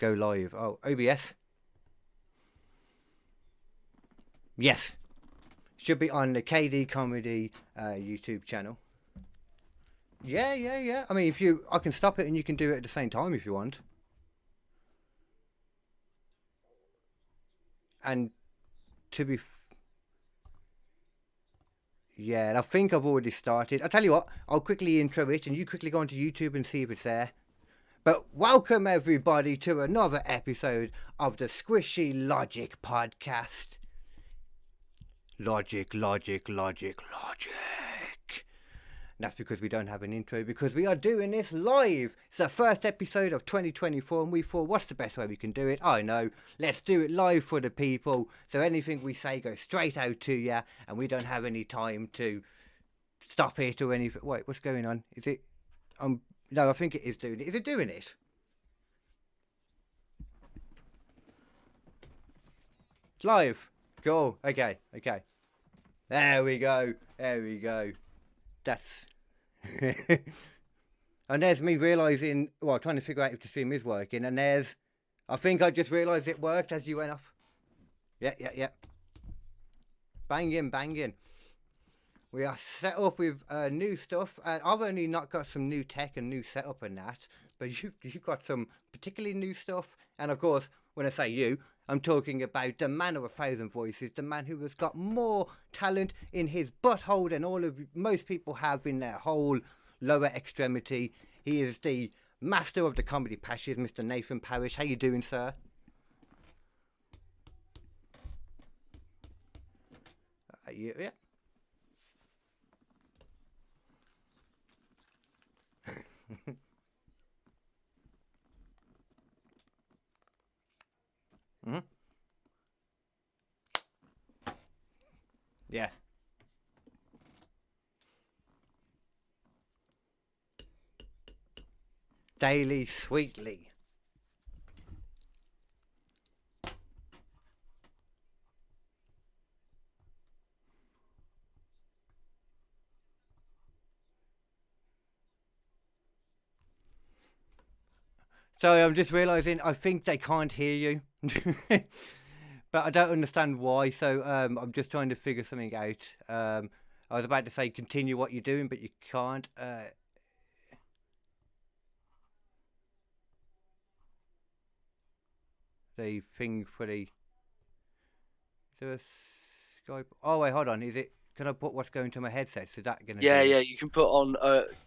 go live. Oh, OBS. Yes. Should be on the KD Comedy YouTube channel. Yeah. I mean, I can stop it and you can do it at the same time if you want. And to be... Yeah, and I think I've already started. I'll tell you what, I'll quickly intro it and you quickly go onto YouTube and see if it's there. But welcome everybody to another episode of the Squishy Logic Podcast. Logic. And that's because we don't have an intro, because we are doing this live. It's the first episode of 2024 and we thought, what's the best way we can do it? I know, let's do it live for the people. So anything we say goes straight out to you and we don't have any time to stop it or anything. Wait, what's going on? Is it... No, I think it is doing it. Is it doing it? It's live. Cool. Okay. There we go. That's... And there's me realising... Well, trying to figure out if the stream is working. And there's... I think I just realised it worked as you went off. Yeah. Banging. We are set up with new stuff, and I've only not got some new tech and new setup and that, but you've got some particularly new stuff. And of course, when I say you, I'm talking about the man of 1,000 voices, the man who has got more talent in his butthole than most people have in their whole lower extremity. He is the master of the comedy pashes, Mr. Nathan Parish. How you doing, sir? Yeah. Mm-hmm. Yeah. Daily sweetly. Sorry, I'm just realising I think they can't hear you. But I don't understand why, so I'm just trying to figure something out. I was about to say continue what you're doing, but you can't. The thing for the... Is there a Skype? Oh, wait, hold on. Is it... Can I put what's going to my headset? Is that going to Yeah, you can put on...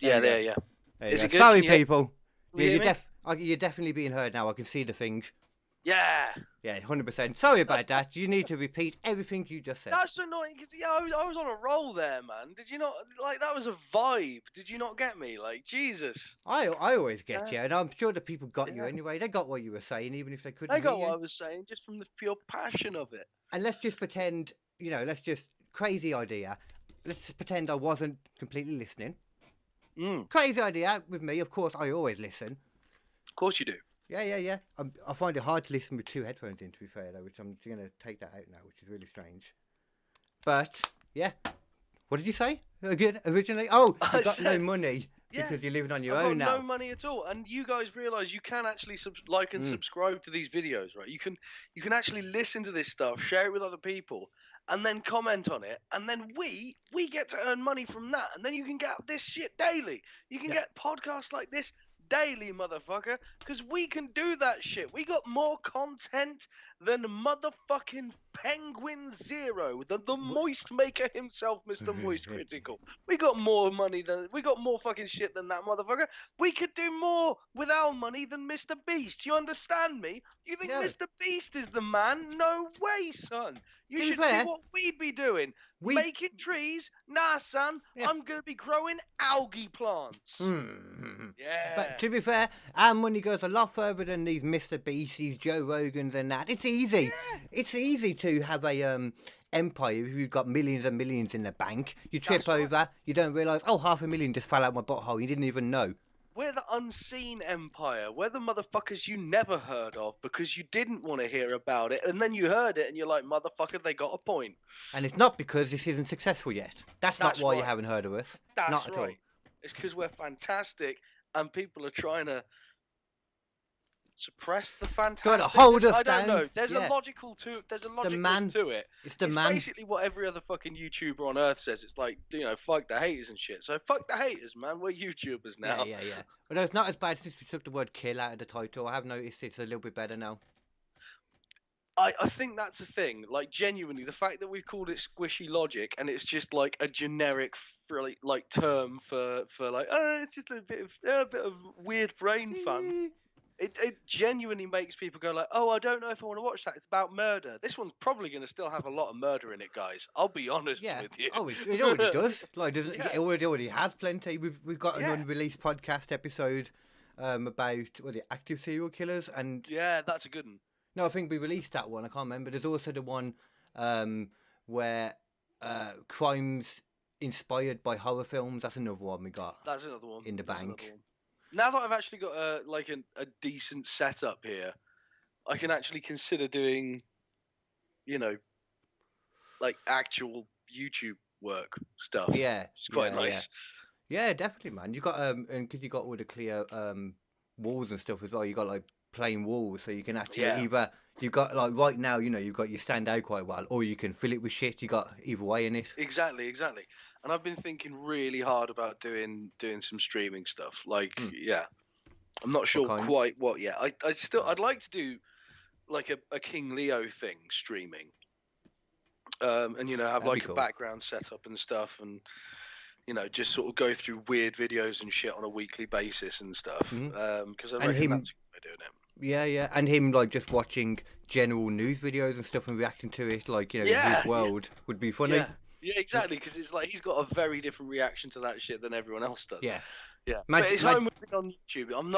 yeah. Is it good? Sorry, people. You're definitely being heard now. I can see the things. Yeah, 100%. Sorry about that. You need to repeat everything you just said. That's annoying because I was on a roll there, man. Did you not that was a vibe? Did you not get me? Like, Jesus. I always get you, and I'm sure the people got you anyway. They got what you were saying, even if they couldn't. They got what I was saying, just from the pure passion of it. And let's just pretend, crazy idea. Let's just pretend I wasn't completely listening. Crazy idea with me. Of course, I always listen. Of course you do. Yeah. I find it hard to listen with two headphones in, to be fair, though, which I'm going to take that out now, which is really strange. But, yeah. What did you say again, originally? Oh, you got no money because you're living on your own now. No money at all. And you guys realise you can actually like and subscribe to these videos, right? You can actually listen to this stuff, share it with other people, and then comment on it. And then we get to earn money from that. And then you can get this shit daily. You can get podcasts like this daily, motherfucker, because we can do that shit. We got more content than motherfucking Penguin Zero, the moist maker himself, Mr. Moist Critical. We got more fucking shit than that motherfucker. We could do more with our money than Mr. Beast. You understand me? You think Mr. Beast is the man? No way, son. You should do what we'd be doing. Making trees? Nah, son. Yeah. I'm going to be growing algae plants. Yeah. But to be fair, our money goes a lot further than these Mr. Beasts, these Joe Rogans and that. It's easy. Yeah. It's easy to have a empire if you've got millions and millions in the bank. You trip over, you don't realise, $500,000 just fell out my butthole. You didn't even know. We're the unseen empire. We're the motherfuckers you never heard of because you didn't want to hear about it. And then you heard it and you're like, motherfucker, they got a point. And it's not because this isn't successful yet. That's not why you haven't heard of us. That's not at all. It's because we're fantastic and people are trying to Suppress the fantastic. Trying to hold us I don't down. know. There's Yeah. a logical to. There's a logical man. to it. It's the It's man. basically what every other fucking YouTuber on earth says. It's like, you know, fuck the haters and shit. So fuck the haters, man. We're YouTubers now. Yeah. But no, it's not as bad since we took the word kill out of the title. I have noticed it's a little bit better now. I think that's the thing. Like, genuinely, the fact that we've called it squishy logic and it's just like a generic like term for like, oh, it's just a bit of weird brain fun. It genuinely makes people go like, oh, I don't know if I want to watch that. It's about murder. This one's probably going to still have a lot of murder in it, guys. I'll be honest with you. Oh, it already does. Like, it already has plenty. We've got an unreleased podcast episode about the active serial killers, and yeah, that's a good one. No, I think we released that one. I can't remember. There's also the one where crimes inspired by horror films. That's another one we got. That's another one in the bank. Now that I've actually got a decent setup here, I can actually consider doing, you know, like actual YouTube work stuff. Yeah, it's quite nice. Yeah, definitely, man. You got and because you got all the clear walls and stuff as well. You got like plain walls, so you can actually either you've got like right now, you know, you've got you stand out quite well, or you can fill it with shit. You got either way in it. Exactly. And I've been thinking really hard about doing some streaming stuff. Like, I'm not sure quite what yet. I'd like to do like a King Leo thing streaming, and you know have like a background setup and stuff, and you know just sort of go through weird videos and shit on a weekly basis and stuff. Because I reckon that's what doing it. Yeah, and him like just watching general news videos and stuff and reacting to it, like you know, his world would be funny. Yeah, exactly. Because it's like he's got a very different reaction to that shit than everyone else does. Yeah. But it's home with me on YouTube. I'm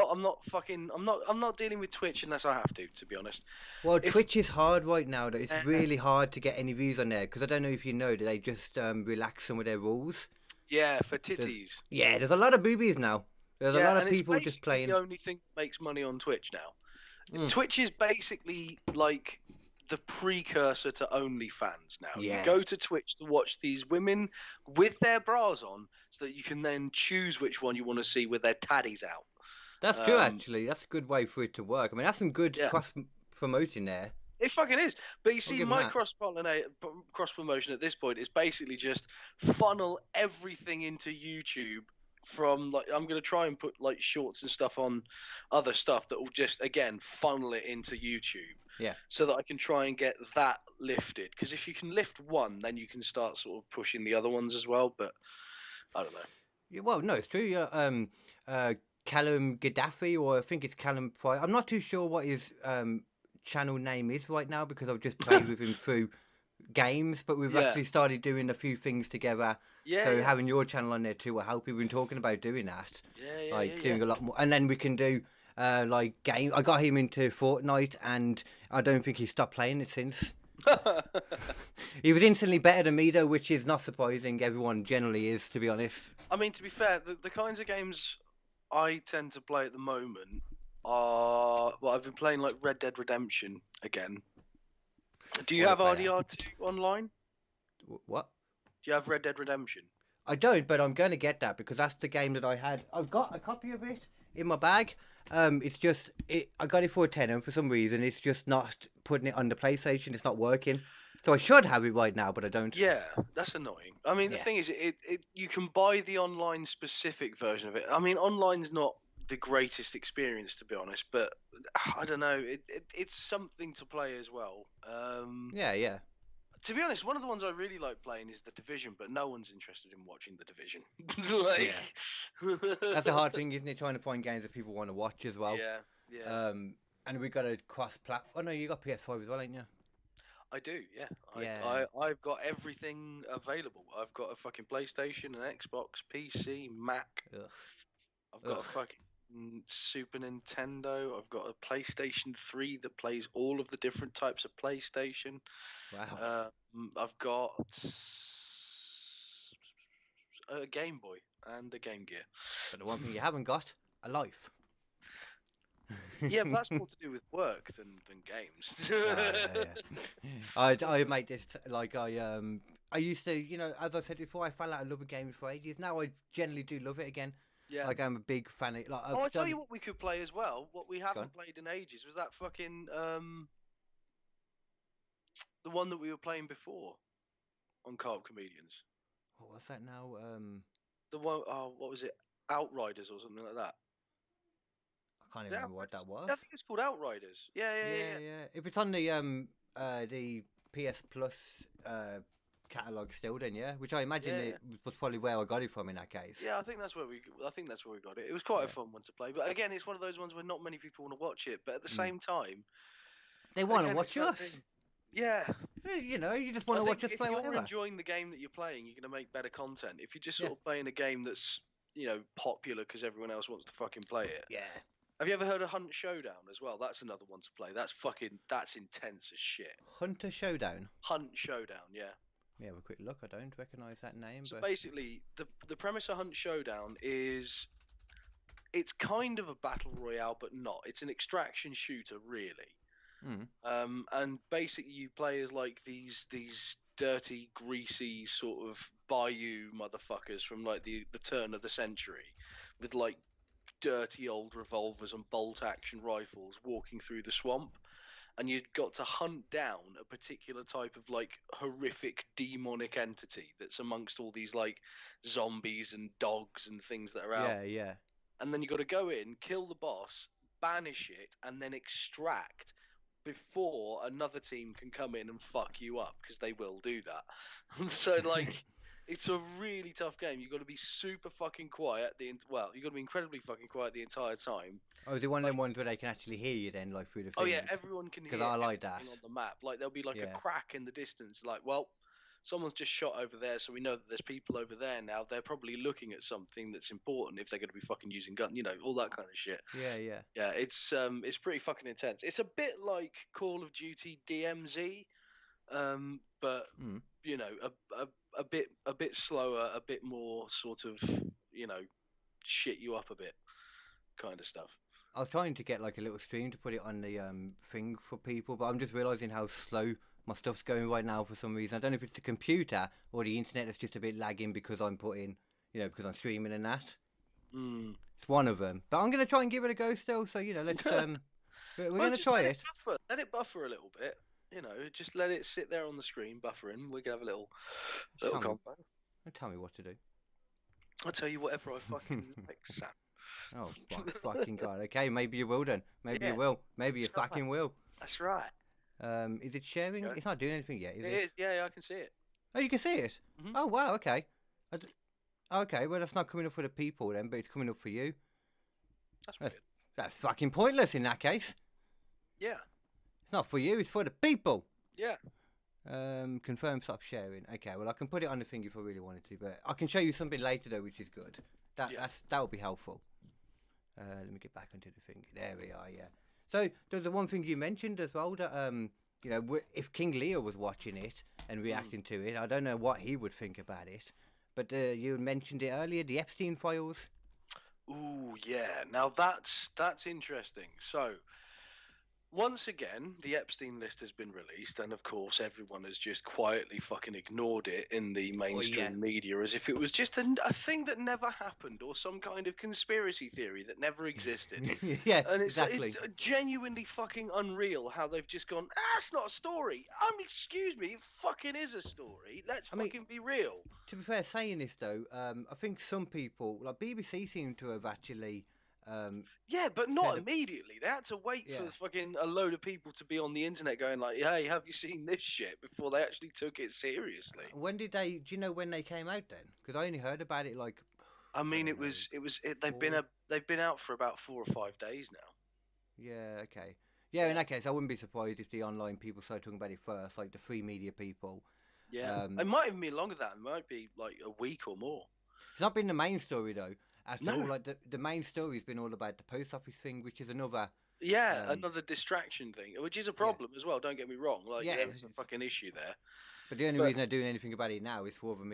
not dealing with Twitch unless I have to be honest. Well, Twitch is hard right now. Though. It's really hard to get any views on there because I don't know if you know that they just relax some of their rules. Yeah, for titties. There's a lot of boobies now. There's a lot of people just playing. The only thing that makes money on Twitch now. Twitch is basically like the precursor to OnlyFans now. You go to Twitch to watch these women with their bras on so that you can then choose which one you want to see with their taddies out. That's true, actually. That's a good way for it to work. I mean, that's some good cross-promoting there. It fucking is. But you see, my cross-promotion at this point is basically just funnel everything into YouTube. From like, I'm gonna try and put like shorts and stuff on other stuff that will just again funnel it into YouTube. Yeah. So that I can try and get that lifted. Because if you can lift one, then you can start sort of pushing the other ones as well. But I don't know. Yeah, well, no, it's true. Callum Gaddafi, or I think it's Callum Price. I'm not too sure what his channel name is right now because I've just played with him through games, but we've actually started doing a few things together. Having your channel on there too, I hope we've been talking about doing that. Doing a lot more, and then we can do like game. I got him into Fortnite, and I don't think he stopped playing it since. He was instantly better than me though, which is not surprising. Everyone generally is, to be honest. I mean, to be fair, the kinds of games I tend to play at the moment are I've been playing like Red Dead Redemption again. Do you have RDR2 online? What? Do you have Red Dead Redemption? I don't, but I'm going to get that because that's the game that I had. I've got a copy of it in my bag. It's just I got it for a tenner, and for some reason it's just not putting it on the PlayStation. It's not working. So I should have it right now, but I don't. Yeah, that's annoying. I mean, the thing is, you can buy the online specific version of it. I mean, online's not the greatest experience, to be honest, but I don't know. It's something to play as well. Yeah. To be honest, one of the ones I really like playing is The Division, but no one's interested in watching The Division. That's a hard thing, isn't it? Trying to find games that people want to watch as well. Yeah. And we got a cross-platform. Oh no, you got PS5 as well, ain't you? I do, yeah. I've got everything available. I've got a fucking PlayStation, an Xbox, PC, Mac. I've got a fucking Super Nintendo. I've got a PlayStation 3 that plays all of the different types of PlayStation. Wow. I've got a Game Boy and a Game Gear. But the one thing you haven't got, a life. Yeah, but that's more to do with work than games. I make this like I used to, you know, as I said before, I fell out of love with games for ages. Now I generally do love it again. Yeah. Like I'm a big fan of. Like, Oh, I've I tell started. you what we could play as well. What we Gone. haven't played in ages was that fucking the one that we were playing before on Co-op Comedians. What's that now? The one, oh, what was it? Outriders or something like that. I can't even Yeah, remember what that was. I think it's called Outriders. Yeah. Yeah. If it's on the PS Plus catalog still, then yeah. Which I imagine Yeah. it was probably where I got it from in that case. Yeah, I think that's where we got it. It was quite a Yeah. fun one to play, but again, it's one of those ones where not many people want to watch it. But at the same time, They want to again, watch it's that us. thing. Yeah, You know, you just want I to think watch us if play you're whatever. enjoying the game that you're playing, you're going to make better content. If you're just Yeah. sort of playing a game that's popular because everyone else wants to fucking play it. Yeah. Have you ever heard of Hunt Showdown as well? That's another one to play. That's intense as shit. Hunter Showdown. Hunt Showdown, yeah. Let me have a quick look. I don't recognise that name. So but basically, the premise of Hunt Showdown is it's kind of a battle royale, but not. It's an extraction shooter, really. And basically, you play as like these dirty, greasy sort of bayou motherfuckers from like the turn of the century, with like dirty old revolvers and bolt action rifles walking through the swamp. And you'd got to hunt down a particular type of like horrific demonic entity that's amongst all these like zombies and dogs and things that are out. Yeah. And then you got to go in, kill the boss, banish it, and then extract before another team can come in and fuck you up, because they will do that. And so like it's a really tough game. You've got to be super fucking quiet you've got to be incredibly fucking quiet the entire time. Oh, is it one of them ones where they can actually hear you then, like through the thing? Oh yeah, everyone can hear. Because I like that. On the map, like there'll be like Yeah. a crack in the distance. Like, well, someone's just shot over there, so we know that there's people over there now. They're probably looking at something that's important if they're going to be fucking using gun, all that kind of shit. Yeah. Yeah, it's pretty fucking intense. It's a bit like Call of Duty DMZ, but a bit slower, a bit more sort of shit you up a bit kind of stuff. I was trying to get like a little stream to put it on the thing for people, but I'm just realising how slow my stuff's going right now for some reason. I don't know if it's the computer or the internet that's just a bit lagging because I'm because I'm streaming and that. It's one of them. But I'm going to try and give it a go still, so, let's... we're going to try it. Let it buffer a little bit. Just let it sit there on the screen, buffering. We can have a little combo. Tell me what to do. I'll tell you whatever I fucking like, Sam. Oh, fucking God. Okay, maybe you will then. Maybe you will. Maybe you fucking will. That's right. Is it sharing? It's not doing anything yet, is it? It is, yeah, I can see it. Oh, you can see it? Mm-hmm. Oh, wow, okay. Okay, well, that's not coming up for the people then, but it's coming up for you. That's weird. That's fucking pointless in that case. Yeah. It's not for you, it's for the people. Yeah. Confirm stop sharing. Okay, well, I can put it on the thing if I really wanted to, but I can show you something later, though, which is good. That would be helpful. Let me get back onto the thing. There we are, yeah. So, there's the one thing you mentioned as well, that, if King Leo was watching it and reacting to it, I don't know what he would think about it. But you mentioned it earlier, the Epstein files. Ooh, yeah. Now that's interesting. So, once again, the Epstein list has been released, and of course, everyone has just quietly fucking ignored it in the mainstream media as if it was just a thing that never happened, or some kind of conspiracy theory that never existed. Yeah, and it's exactly. It's genuinely fucking unreal how they've just gone, it's not a story. Excuse me, it fucking is a story. Let's fucking be real. To be fair, saying this though, I think some people, like BBC, seem to have actually. Yeah, but not immediately. They had to wait for fucking a load of people to be on the internet going like, "Hey, have you seen this shit?" before they actually took it seriously. When did they? Do you know when they came out then? Because I only heard about it like. I mean, they've been out for about 4 or 5 days now. Yeah. Okay. Yeah. In that case, I wouldn't be surprised if the online people started talking about it first, like the free media people. Yeah. It might even be longer than that. It might be like a week or more. It's not been the main story though. After all, like the main story's been all about the post office thing, which is another. Yeah, another distraction thing, which is a problem as well. Don't get me wrong. Like, there's a fucking issue there. But the only reason they're doing anything about it now is for other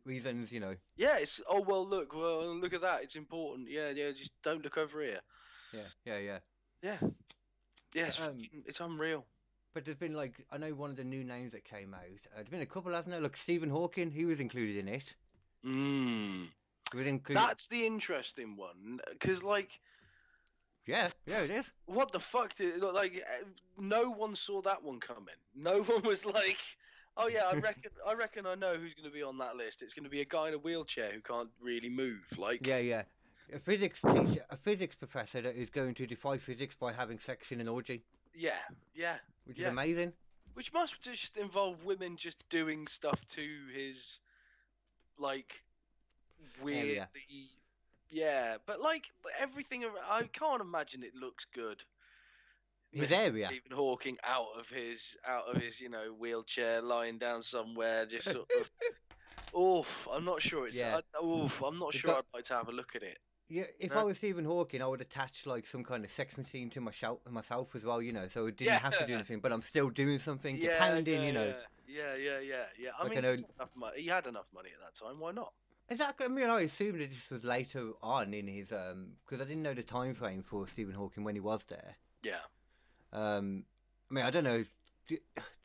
reasons, Yeah, it's look at that. It's important. Yeah. Just don't look over here. Yeah. Yeah, it's unreal. But there's been I know one of the new names that came out. There's been a couple, hasn't there? Look, Stephen Hawking, he was included in it. That's the interesting one, because like, yeah, it is. what the fuck did no one saw that one coming. No one was like, oh yeah, I reckon I know who's going to be on that list. It's going to be a guy in a wheelchair who can't really move. Like, Yeah. A physics teacher, a physics professor that is going to defy physics by having sex in an orgy. yeah, Which is amazing. Which must just involve women just doing stuff to his, like, weirdly. Area. Yeah, but like everything, I can't imagine it looks good. His Mr. area. Stephen Hawking out of his, wheelchair, lying down somewhere, just sort of. Oof, I'm not sure it's. Yeah. I'm not sure I'd like to have a look at it. Yeah, if I was Stephen Hawking, I would attach like some kind of sex machine to myself as well, so it didn't have to do anything, but I'm still doing something, pounding, Yeah. I Like mean, I know. he had enough money at that time. Why not? Exactly. I mean, I assumed that this was later on in his because I didn't know the time frame for Stephen Hawking when he was there. Yeah. I mean, I don't know. Do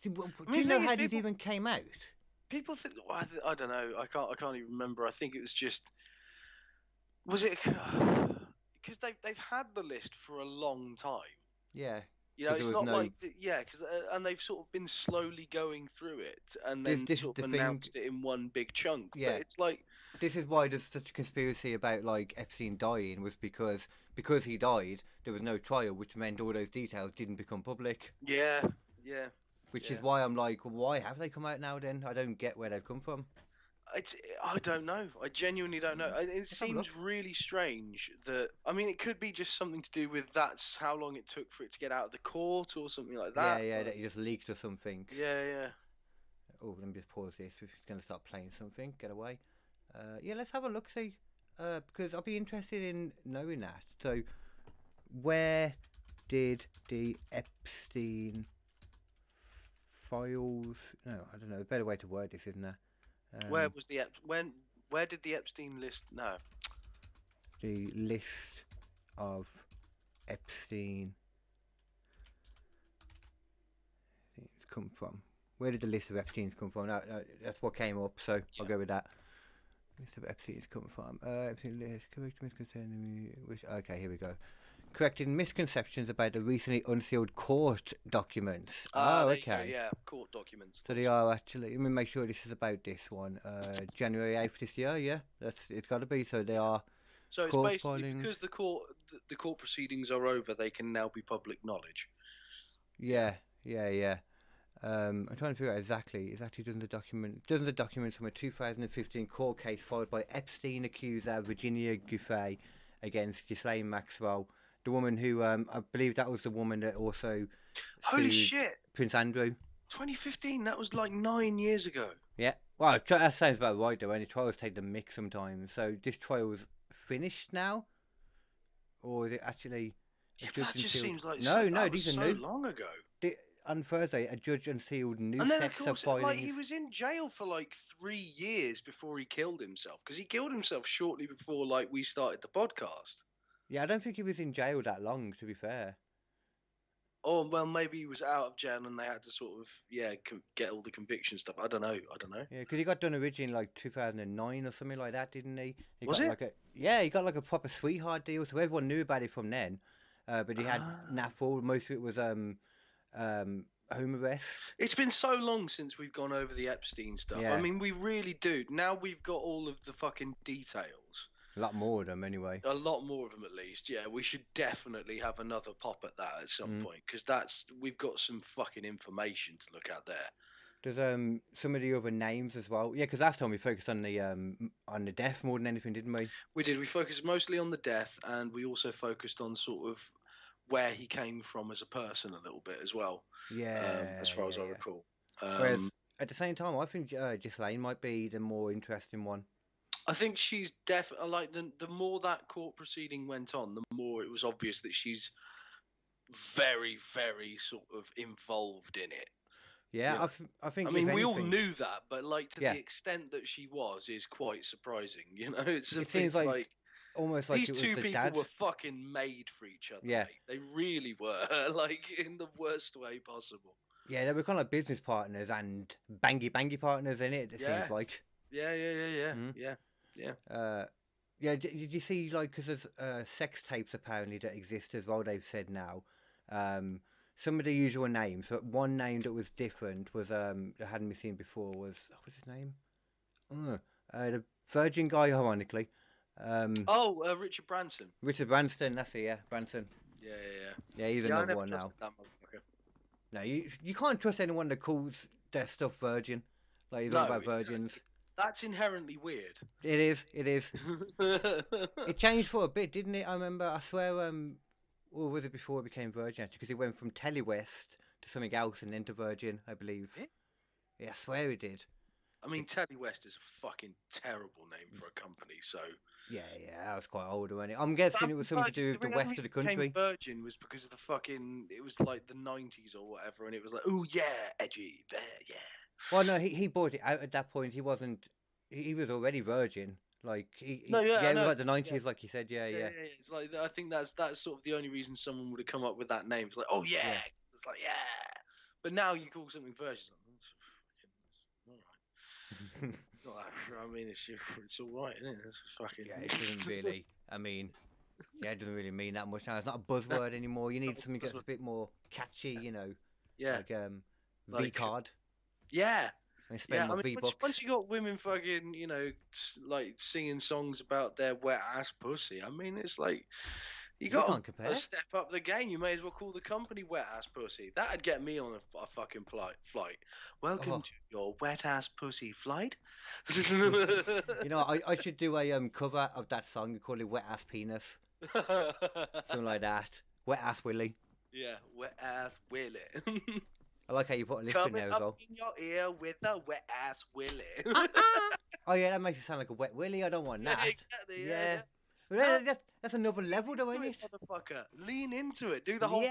you know how this even came out? People think. Well, I don't know. I can't even remember. I think it was just. Was it? Because they've had the list for a long time. Yeah. It's not like because and they've sort of been slowly going through it, and then this sort is of the announced it in one big chunk. Yeah. But it's like this is why there's such a conspiracy about like Epstein dying, was because he died, there was no trial, which meant all those details didn't become public. Yeah. Which is why I'm like, why have they come out now? Then I don't get where they've come from. I don't know. I genuinely don't know. It seems really strange that. I mean, it could be just something to do with that's how long it took for it to get out of the court or something like that. Yeah, that it just leaked or something. Yeah. Oh, let me just pause this. If it's going to start playing something, get away. Yeah, let's have a look, see. Because I'll be interested in knowing that. So, where did the Epstein files? No, I don't know. A better way to word this, isn't there? Where was the Where did the Epstein list? No. The list of Epstein things come from. Where did the list of Epstein's come from? No, that's what came up, so I'll go with that. List of Epstein's come from. Epstein list, correct misconceptions. Okay, here we go. Correcting misconceptions about the recently unsealed court documents. Okay. Yeah, court documents. So they are actually. Let me make sure this is about this one. January 8th this year. Yeah, it's got to be. So they are. So it's basically filings. Because the court proceedings are over, they can now be public knowledge. Yeah. I'm trying to figure out exactly. Doesn't the document from a 2015 court case filed by Epstein accuser Virginia Giuffre against Ghislaine Maxwell, the woman who I believe that was the woman that also holy shit Prince Andrew. 2015. That was like 9 years ago. Yeah. Well, that sounds about right though. Any trials take the mick sometimes. So this trial is finished now, or is it actually? That just seems like no. These are so new. Long ago. On Thursday, a judge unsealed new and then, sets of course, filings. Like, he was in jail for like 3 years before he killed himself, because he killed himself shortly before like we started the podcast. Yeah, I don't think he was in jail that long, to be fair. Oh, well, maybe he was out of jail and they had to sort of get all the conviction stuff. I don't know. Yeah, because he got done originally in like 2009 or something like that, didn't he? He was got he got like a proper sweetheart deal, so everyone knew about it from then. But he had naffle. Most of it was home arrest. It's been so long since we've gone over the Epstein stuff. Yeah. I mean, we really do. Now we've got all of the fucking details. A lot more of them, anyway. A lot more of them, at least. Yeah, we should definitely have another pop at that at some point, because we've got some fucking information to look at there. There's some of the other names as well. Yeah, because last time we focused on the death more than anything, didn't we? We did. We focused mostly on the death, and we also focused on sort of where he came from as a person a little bit as well. Yeah. As far as I recall. Whereas at the same time, I think Ghislaine might be the more interesting one. I think she's definitely like the more that court proceeding went on, the more it was obvious that she's very, very sort of involved in it. Yeah, I think. I mean, we all knew that, but like to the extent that she was is quite surprising. It seems like almost like these two people were fucking made for each other. Yeah, mate. They really were, like in the worst way possible. Yeah, they were kind of like business partners and bangy partners in it. It seems like. Yeah. Yeah, did you see, like, because there's sex tapes apparently that exist as well, they've said now. Um, some of the usual names, but one name that was different was, that hadn't been seen before was, what was his name? The Virgin guy, ironically. Um, Oh, Richard Branson. Richard Branson, that's it, yeah, Branson. Yeah, yeah, yeah. Yeah, he's Yeah, I another never one now. trusted that motherfucker. No, you can't trust anyone that calls their stuff virgin. Like, he's all No, about exactly. virgins. That's inherently weird. It is, it is. It changed for a bit, didn't it? I remember, I swear, or was it before it became Virgin, actually? Because it went from Telewest to something else and then to Virgin, I believe. Eh? Yeah, I swear it did. I mean, Telly West is a fucking terrible name for a company, so. Yeah, that was quite old, wasn't it? I'm guessing it was something to do with the only west of reason the it became country. Virgin was because of the fucking. It was like the 90s or whatever, and it was like, oh yeah, edgy, there, yeah. Well, no, he bought it out at that point. He wasn't. He was already Virgin. Like No, yeah, I it was know. like the Yeah. '90s, like you said. Yeah. Yeah. It's like I think that's sort of the only reason someone would have come up with that name. It's like, oh yeah, Yeah. it's like yeah. But now you call something Virgin. It's like, all right. It's not that, I mean, it's all right, isn't it? It's fucking. Yeah, it doesn't really. I mean, yeah, it doesn't really mean that much now. It's not a buzzword anymore. You need something that's a bit more catchy, you know. Yeah. Like V Like, card. yeah. I spend more V bucks. Once you got women fucking, like singing songs about their wet ass pussy, I mean, it's like you got can't to compare. step up the game. You may as well call the company wet ass pussy. That'd get me on a fucking flight. Welcome to your wet ass pussy flight. You know, I should do a cover of that song and call it Wet Ass Penis. Something like that. Wet Ass Willy. Yeah, wet ass Willy. I like how you put a list in there as well. Coming up in your ear with a wet ass Willy. Oh yeah, that makes it sound like a wet willy. I don't want that. Exactly. Yeah. Well, that's another level, though, ain't it? Motherfucker, lean into it. Do the whole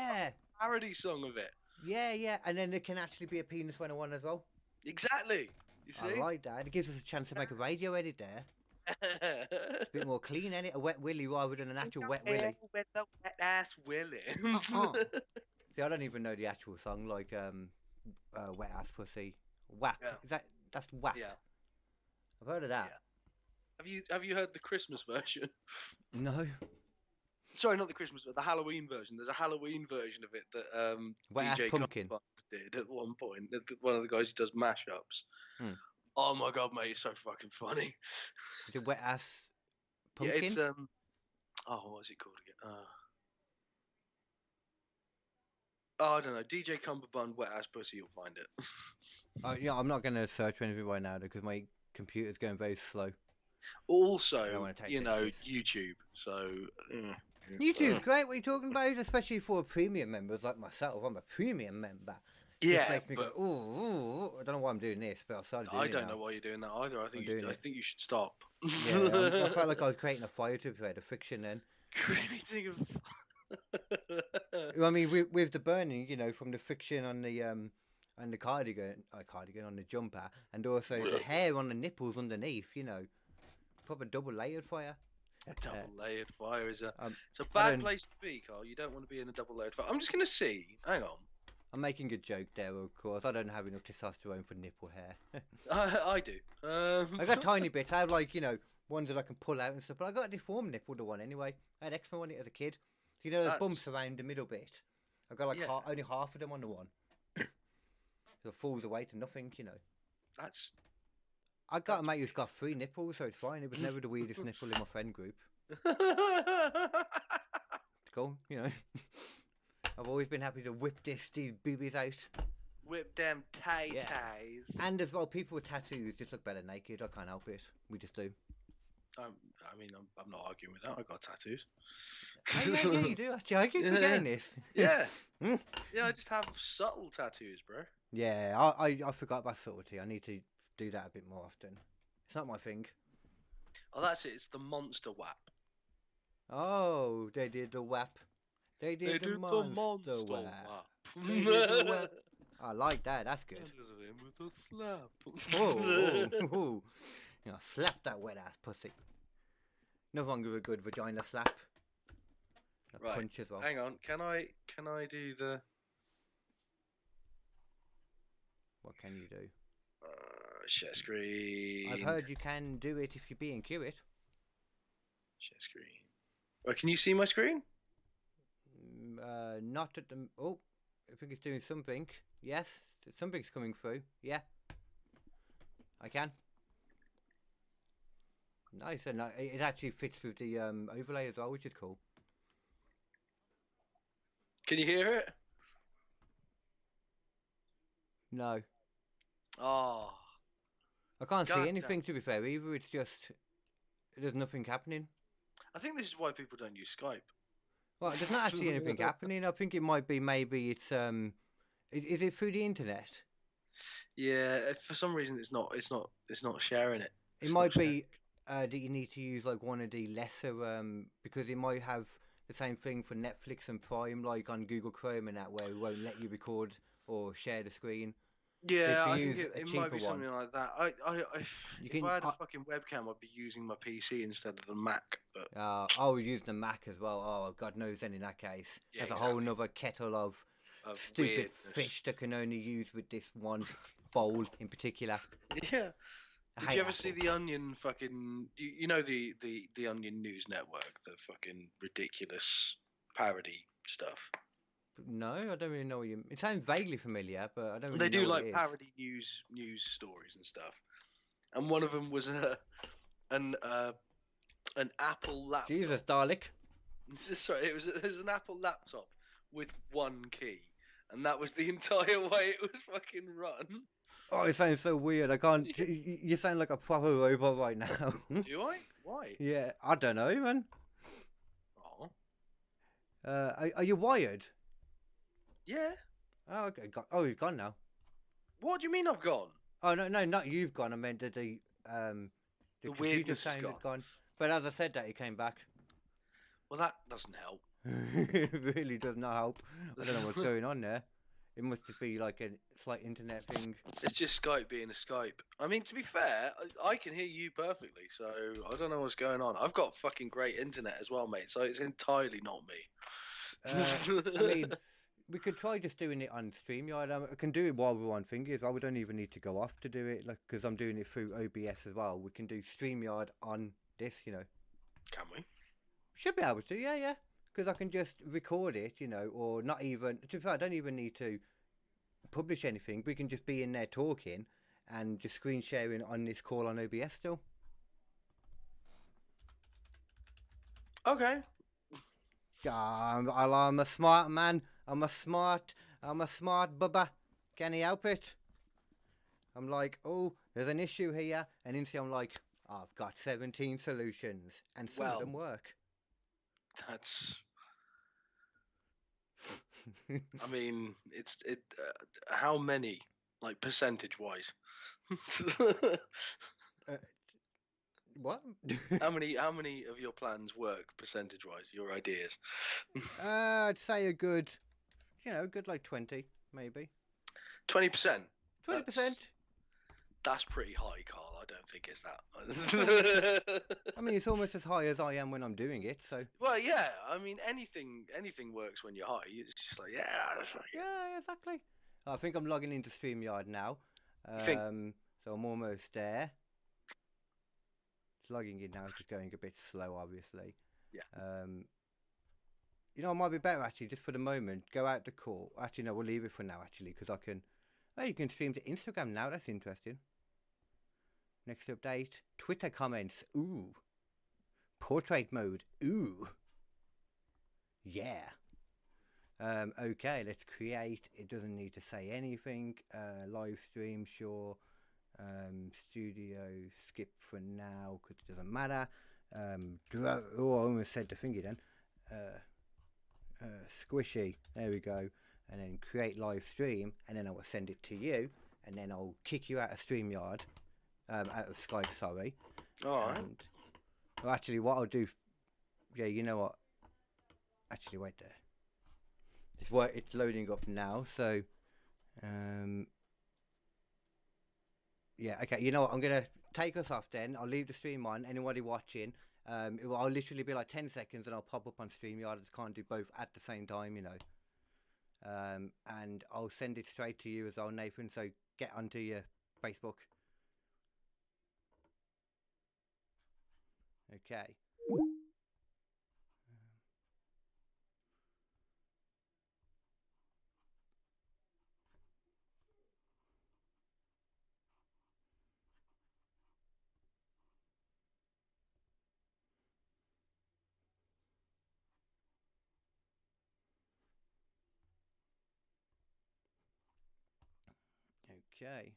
parody song of it. Yeah, and then there can actually be a penis when I want as well. Exactly. You see? I like that. It gives us a chance to make a radio edit there. It's a bit more clean, ain't it? A wet willy rather than an actual wet willy. With the wet ass willy. See, I don't even know the actual song, like Wet Ass Pussy. WAP. Yeah. That's WAP. Yeah. I've heard of that. Yeah. Have you heard the Christmas version? No. Sorry, not the Christmas, but the Halloween version. There's a Halloween version of it that DJ Pumpkin did at one point. One of the guys who does mashups. Oh my god, mate, it's so fucking funny. Is it Wet Ass Pumpkin? Yeah, it's what was it called again? I don't know. DJ Cumberbund, wet ass pussy. You'll find it. Yeah, I'm not going to search for anything right now because my computer's going very slow. Also, YouTube. So YouTube's great. What are you talking about? Especially for premium members like myself. I'm a premium member. Yeah, it makes me go, ooh, I don't know why I'm doing this, but I've started doing it. I don't know why you're doing that either. I think you should stop. Yeah, I felt like I was creating a fire to create a fiction then. Creating I mean, with the burning, from the friction on the cardigan on the jumper, and also the hair on the nipples underneath, proper double layered fire. Double layered fire is it's a bad place to be, Carl. You don't want to be in a double layered fire. I'm just gonna see. Hang on. I'm making a joke there, of course. I don't have enough testosterone for nipple hair. I do. I got tiny bits. I have ones that I can pull out and stuff, but I got a deformed nipple, the one anyway. I had eczema on it as a kid. So, the bumps around the middle bit. I've got only half of them on the one. So it falls away to nothing, I got a mate who's got 3 nipples, so it's fine. It was never the weirdest nipple in my friend group. It's cool, I've always been happy to whip these boobies out. Whip them ties. Yeah. And as well, people with tattoos just look better naked. I can't help it. We just do. I'm not arguing with that. I got tattoos. Oh, yeah, you do. Actually, I keep forgetting this. Yeah. Yeah, I just have subtle tattoos, bro. Yeah, I forgot about subtlety. I need to do that a bit more often. It's not my thing. Oh, that's it. It's the monster whap. Oh, they did the whap. They did the monster whap. They did the whap. I like that. That's good. With a slap. Oh. Slap that wet ass pussy. Nothing wrong with a good vagina slap. A punch as well. Hang on. Can I do the? What can you do? Share screen. I've heard you can do it if you're being curious. Share screen. Oh, can you see my screen? Not at the. Oh, I think it's doing something. Yes, something's coming through. Yeah, I can. Nice, and it actually fits with the overlay as well, which is cool. Can you hear it? No, Oh, I can't God see damn. anything. To be fair, either it's just there's nothing happening. I think this is why people don't use Skype. Well, there's not actually anything happening. I think it might be maybe it's is it through the internet? Yeah, for some reason it's not. It's not sharing it. It It's not might sharing. be that you need to use like one of the lesser because it might have the same thing for Netflix and Prime, like on Google Chrome and that, where it won't let you record or share the screen. But if Yeah, you I think use a it might cheaper be one, something like that. you If can. I had a fucking webcam, I'd be using my PC instead of the Mac. But I'll use the Mac as well. Oh, God knows. Then in that case, yeah, there's a whole exactly. nother kettle of Of stupid weirdness. fish that can only use with this one bowl in particular. Yeah. I Did hate you ever see Apple. the Onion fucking? You know the Onion News Network, the fucking ridiculous parody stuff. No, I don't really know what you. It sounds vaguely familiar, but I don't really They know do what it like is. parody news stories and stuff. And one of them was an uh, an Apple Jesus, laptop. Dalek. Sorry, it was an Apple laptop with one key, and that was the entire way it was fucking run. Oh, it sounds so weird. I can't. You sound like a proper robot right now. Do I? Why? Yeah, I don't know, man. Oh, Are you wired? yeah. Oh, okay. Oh, you've gone now. What do you mean I've gone? Oh no, no, not you've gone. I meant that the The computer weirdness has sound gone. had gone. But as I said that, it came back. Well, that doesn't help. It really does not help. I don't know what's going on there. It must just be like a slight internet thing. It's just Skype being a Skype. I mean, to be fair, I can hear you perfectly, so I don't know what's going on. I've got fucking great internet as well, mate, so it's entirely not I me. mean, we could try just doing it on StreamYard. I can do it while we're on Fingers. I don't even need to go off to do it, like because I'm doing it through OBS as well. We can do StreamYard on this, Can we? Should be able to, yeah, yeah. Because I can just record it, or not even. To be fair, I don't even need to publish anything. We can just be in there talking and just screen sharing on this call on OBS still. Okay. I'm a smart man. I'm a smart bubba. Can he help it? I'm like, oh, there's an issue here. And instantly I'm like, I've got 17 solutions. And some of them Well, work. that's. I mean, it's it. How many, like percentage wise? What? How many of your plans work percentage wise? Your ideas? I'd say a good, good like 20, maybe. 20%. 20%. That's pretty high, Carl. I don't think it's I that. mean, it's almost as high as I am when I'm doing it, so. Well, yeah. I mean, anything works when you're high. It's just like, yeah, that's right. Yeah, exactly. I think I'm logging into StreamYard now. You think? So I'm almost there. It's logging in now, it's just going a bit slow, obviously. Yeah. It might be better actually, just for the moment, go out the call. Actually, no, we'll leave it for now, actually, because I can. Oh, you can stream to Instagram now. That's interesting. Next update: Twitter comments. Ooh. Portrait mode. Ooh. Yeah. Okay, let's create. It doesn't need to say anything. Live stream, sure. Studio, skip for now because it doesn't matter. I almost said the thingy then. Squishy, there we go. And then create live stream, and then I will send it to you, and then I'll kick you out of StreamYard, out of Skype, sorry. Alright. And well, actually, what I'll do, yeah, you know what? Actually, wait there. It's loading up now, so yeah, okay. You know what? I'm gonna take us off then. I'll leave the stream on. Anybody watching, I'll literally be like 10 seconds, and I'll pop up on StreamYard. I just can't do both at the same time, and I'll send it straight to you as well, Nathan. So get onto your Facebook. Okay. Okay.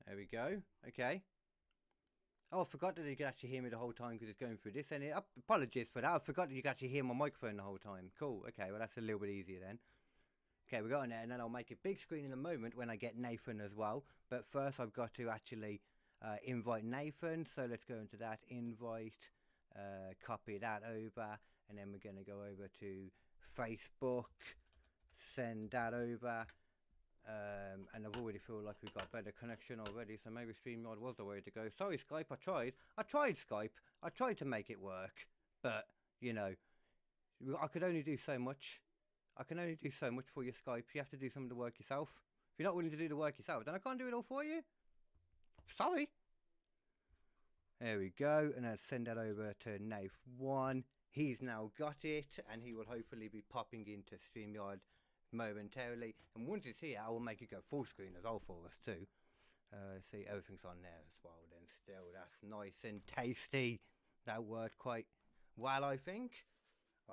There we go. Okay. Oh, I forgot that you could actually hear me the whole time because it's going through this. And apologies for that. I forgot that you could actually hear my microphone the whole time. Cool. Okay, well, that's a little bit easier then. Okay, we got on there, and then I'll make a big screen in a moment when I get Nathan as well. But first, I've got to actually invite Nathan. So let's go into that. Invite, copy that over, and then we're going to go over to Facebook, send that over. And I've already feel like we've got better connection already, so maybe StreamYard was the way to go. Sorry, Skype, I tried Skype. I tried to make it work, but, you know, I could only do so much. I can only do so much for your Skype. You have to do some of the work yourself. If you're not willing to do the work yourself, then I can't do it all for you. Sorry. There we go, and I'll send that over to Nath1. He's now got it, and he will hopefully be popping into StreamYard momentarily, and once it's here I will make it go full screen as well for us too. See, everything's on there as well then. Still, that's nice and tasty. That worked quite well, I think.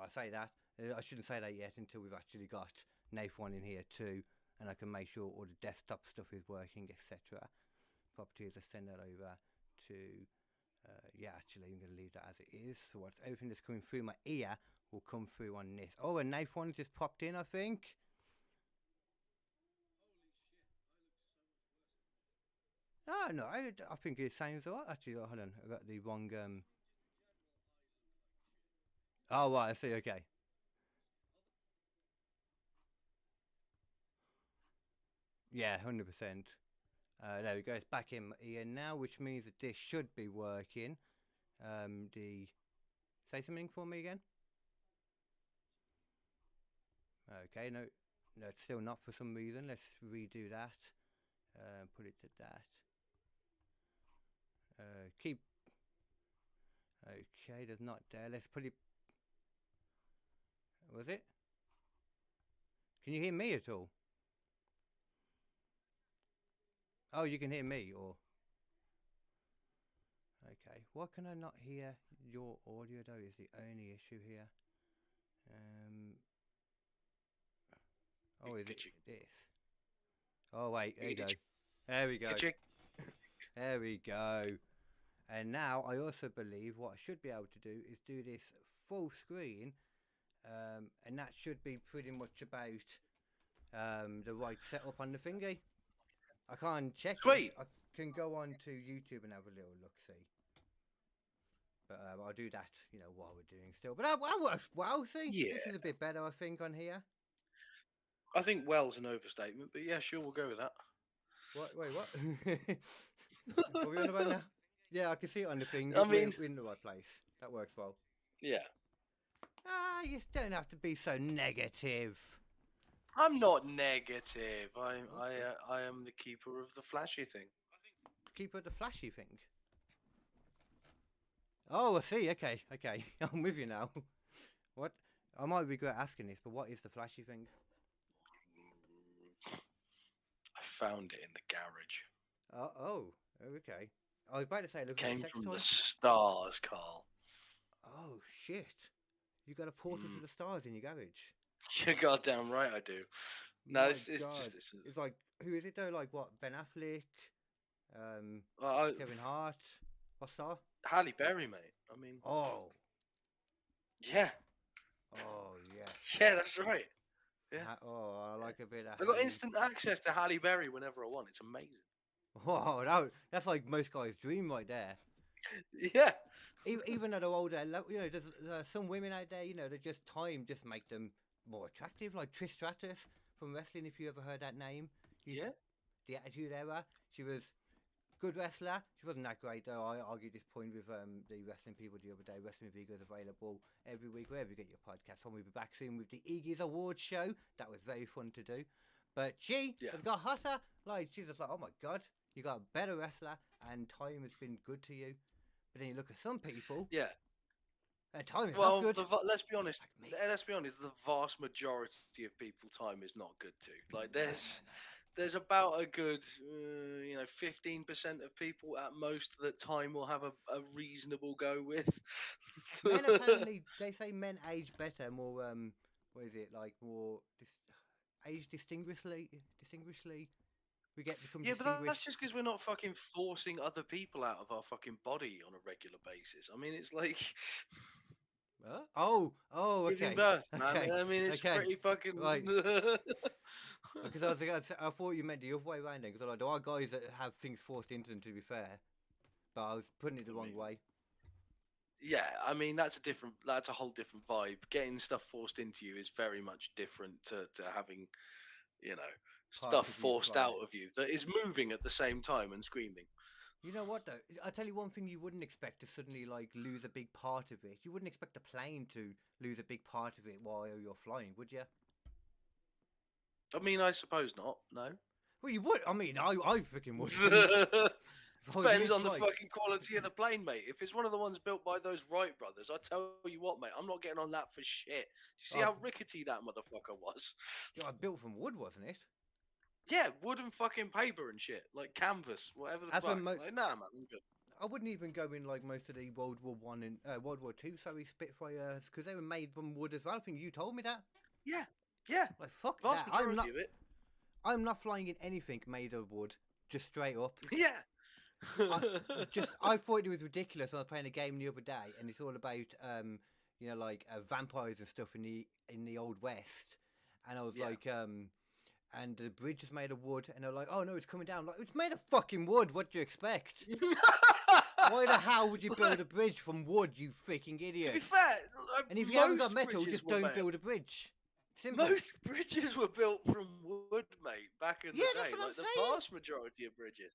I say that, I shouldn't say that yet until we've actually got Nath1 in here too, and I can make sure all the desktop stuff is working, etc. Properties, I send that over to yeah, actually I'm going to leave that as it is. So everything that's coming through my ear will come through on this. Oh, and Nath1 just popped in, I think. Oh, no, I think it sounds alright. Actually, hold on, I got the wrong. Oh, right, I see, okay. Yeah, 100%. There we go, it's back in my ear now, which means that this should be working. Say something for me again? Okay, no, it's still not for some reason. Let's redo that. Put it to that. Keep. Okay, there's not there. Let's put it. Was it? Can you hear me at all? Oh, you can hear me, or. Okay, why can I not hear your audio though? Is the only issue here. Oh, is it this? Oh wait, there you go. There we go. There we go. And now I also believe what I should be able to do is do this full screen, and that should be pretty much about the right setup on the thingy. I can't check it. I can go on to YouTube and have a little look see. But I'll do that, you know, while we're doing still. But that works well. See, Yeah. This is a bit better, I think, on here. I think well's an overstatement, but yeah, sure, we'll go with that. What? Wait, what? What are we on about now? Yeah, I can see it on the thing. I mean, we're in the right place. That works well. Yeah. You don't have to be so negative. I'm not negative. I am the keeper of the flashy thing. Keeper of the flashy thing. Oh, I see. Okay. I'm with you now. What? I might regret asking this, but what is the flashy thing? I found it in the garage. Oh, okay. I was about to say, look, Came sex from toy. the stars, Carl. Oh shit! You got a portal to the stars in your garage. You're goddamn right, I do. No, it's just. It's like, who is it though? Like what? Ben Affleck, Kevin Hart, what star? Halle Berry, mate. I mean. Oh. Yeah. Oh yeah. Yeah, that's right. Yeah. I like a bit of. I got instant access to Halle Berry whenever I want. It's amazing. Wow, that's like most guys' dream right there. Yeah. Even though they're older, you know, there's some women out there, you know, that just time just make them more attractive, like Trish Stratus from wrestling. If you ever heard that name, Yeah. The Attitude Era. She was good wrestler. She wasn't that great though. I argued this point with the wrestling people the other day. Wrestling Vigos available every week wherever you get your podcast. We'll be back soon with the Iggy's Awards show. That was very fun to do. But she has got hotter. Like she's just like, oh my god, you got a better wrestler, and time has been good to you. But then you look at some people. Yeah. Time is not Well, good. let's be honest. Like me. Let's be honest. The vast majority of people, time is not good too. Like, No, no, no. there's about a good, 15% of people at most that time will have a reasonable go with. Men apparently they say men age better, more what is it like more age distinguishedly. We get become Yeah, but that's distinguished. just because we're not fucking forcing other people out of our fucking body on a regular basis. I mean, it's like Huh? Oh, giving okay, birth, man. okay, I mean, it's okay. pretty fucking. Right, because I thought you meant the other way around. Because like, there are guys that have things forced into them. To be fair, but I was putting it the I wrong mean, way. yeah, I mean that's a whole different vibe. Getting stuff forced into you is very much different to having, you know, stuff Part of you forced fire. out of you that is moving at the same time and screaming. You know what though? I tell you one thing you wouldn't expect to suddenly like lose a big part of it. You wouldn't expect the plane to lose a big part of it while you're flying, would you? I mean, I suppose not. No. Well, you would. I mean, I freaking would think. If I was in Depends it, on the like, fucking quality of the plane, mate. If it's one of the ones built by those Wright brothers, I tell you what, mate, I'm not getting on that for shit. You see oh, how rickety that motherfucker was? yeah, built from wood, wasn't it? Yeah, wood and fucking paper and shit, like canvas, whatever the As when fuck. Like, nah, man, I'm good. I wouldn't even go in like most of the World War I and World War II. Sorry, Spitfires, because they were made from wood as well. I think you told me that. Yeah, yeah, Like fuck vast that. I'm majority not. of it. I'm not flying in anything made of wood. Just straight up. Yeah. I I thought it was ridiculous when I was playing a game the other day, and it's all about like vampires and stuff in the old west, and I was Yeah. like and the bridge is made of wood, and they're like, oh no, it's coming down. Like, it's made of fucking wood. What do you expect? Why the hell would you build a bridge from wood, you freaking To be idiot? fair, And if you haven't got most metal, bridges just were don't made. build a bridge. Simple. Most bridges were built from wood, mate, back in Yeah, the that's day. what I'm Like the saying. vast majority of bridges.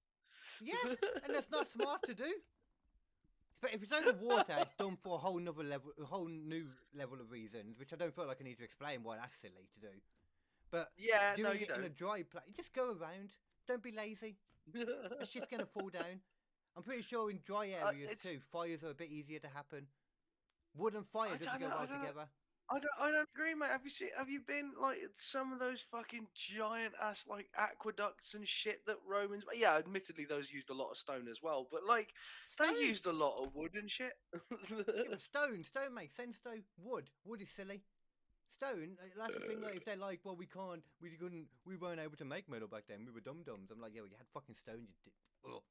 Yeah, and that's not smart to do. But if it's over water, it's done for a whole new level of reasons, which I don't feel like I need to explain why that's silly to do. But Yeah, no, doing you it in a don't. dry place, just go around. Don't be lazy. That shit's gonna fall down. I'm pretty sure in dry areas It's too, fires are a bit easier to happen. Wood and fire I doesn't don't go know. I well don't know. together. I don't agree, mate. Have you been like at some of those fucking giant ass like aqueducts and shit that Romans? Yeah, admittedly those used a lot of stone as well, but like they Stone. used a lot of wood and shit. Yeah, but stone makes sense though. Wood is silly. Stone, that's the thing. Like, if they're like, well, we weren't able to make metal back then. We were dum dums. I'm like, yeah, well, you had fucking stone. Ugh.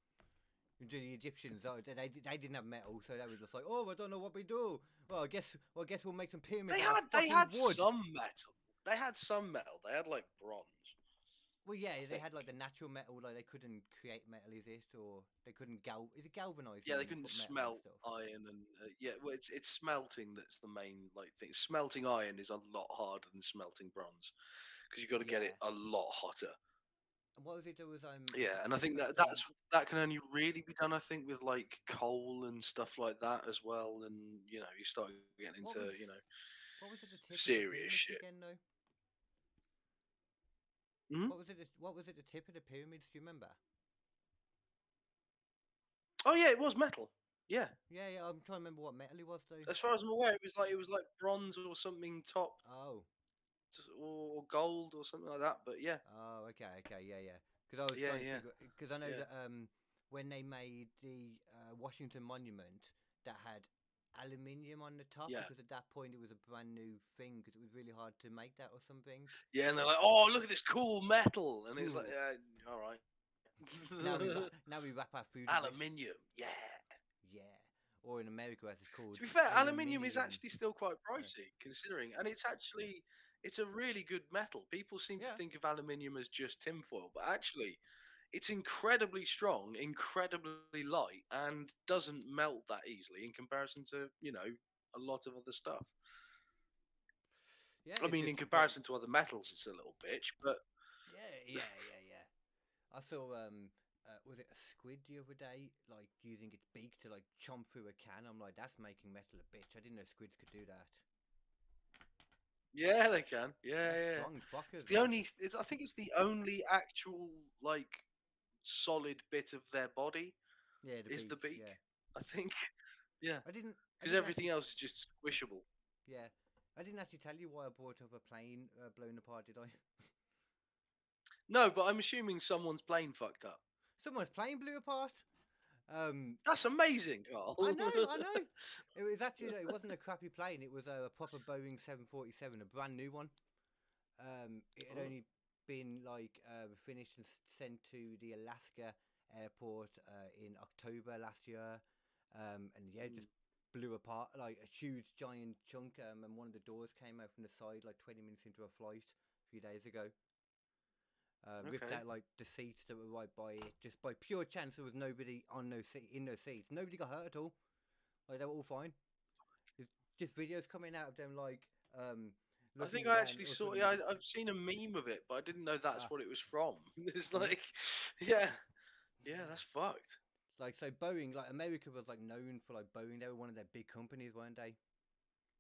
The Egyptians, they didn't have metal, so they were just like, oh, I don't know what we do. Well, I guess we'll make some pyramids out of They fucking had wood. some metal. They had some metal. They had like bronze. Well, yeah, I they think. had like the natural metal, like they couldn't create metal, is it? Or they couldn't is it galvanizing Yeah, they when you couldn't put metal and smelt stuff? iron and yeah. Well, it's smelting that's the main like thing. Smelting iron is a lot harder than smelting bronze because you've got to get Yeah. it a lot hotter. And what was it? There was Yeah, and I think particular that thing. that can only really be done, I think, with like coal and stuff like that as well. And you start getting What into was what was at the tip of the serious pyramids shit. again, though? Hmm? What was at the tip of the pyramids? Do you remember? Oh yeah, it was metal. Yeah, Yeah, yeah. I'm trying to remember what metal it was though. as far as I'm aware, it was like bronze or something topped Oh, or gold or something like that. But yeah, oh, okay, okay, yeah, yeah. Because I was yeah, trying to yeah, figure because I know yeah. that when they made the Washington Monument, that had aluminium on the top Yeah. because at that point it was a brand new thing because it was really hard to make that or something. Yeah, and they're like, "Oh, look at this cool metal," and it's like, Ooh. "All right." Now we wrap our food with this. Aluminium, yeah. Yeah, or in America as it's called To be fair, aluminium is aluminium. actually still quite Yeah, pricey considering, and it's a really good metal. People seem to yeah. think of aluminium as just tinfoil, but actually, it's incredibly strong, incredibly light, and doesn't melt that easily in comparison to a lot of other stuff. Yeah, I it's mean, just in what. comparison to other metals, it's a little bitch, but Yeah, yeah, yeah, yeah. I saw was it a squid the other day, like using its beak to like chomp through a can. I'm like, that's making metal a bitch. I didn't know squids could do that. yeah, they can. Yeah, They're yeah. strong It's fuckers, the like. only. I think it's the only actual like solid bit of their body Yeah, the is the beak. beak. Yeah, I think. Yeah. I didn't. I because didn't everything actually. else is just squishable. Yeah, I didn't actually tell you why I brought up a plane blown apart, did I? No, but I'm assuming someone's plane fucked up. Someone's plane blew apart. Um, That's amazing, Carl. I know. It was actually it wasn't a crappy plane. It was a proper Boeing 747, a brand new one. It had Oh, only been like finished and sent to the Alaska airport in October last year, and yeah, mm, just blew apart like a huge giant chunk. And one of the doors came out from the side like 20 minutes into a flight a few days ago. Ripped okay. out like the seats that were right by it. Just by pure chance, there was nobody on those in those seats. Nobody got hurt at all. Like they were all fine. There's just videos coming out of them like I think looking I around. actually All of a saw. sudden, Yeah, I've seen a meme of it, but I didn't know that's ah, what it was from. It's mm, like, yeah, yeah, that's fucked. like so Boeing, like America was like known for like Boeing. They were one of their big companies, weren't they?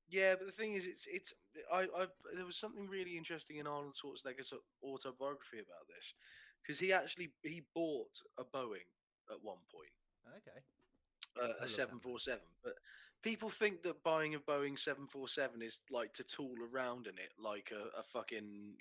Yeah, but the thing is, it's. I there was something really interesting in Arnold Schwarzenegger's autobiography about this, because he bought a Boeing at one point, Okay, I a love that man. 747. But people think that buying a Boeing 747 is like to tool around in it, like a fucking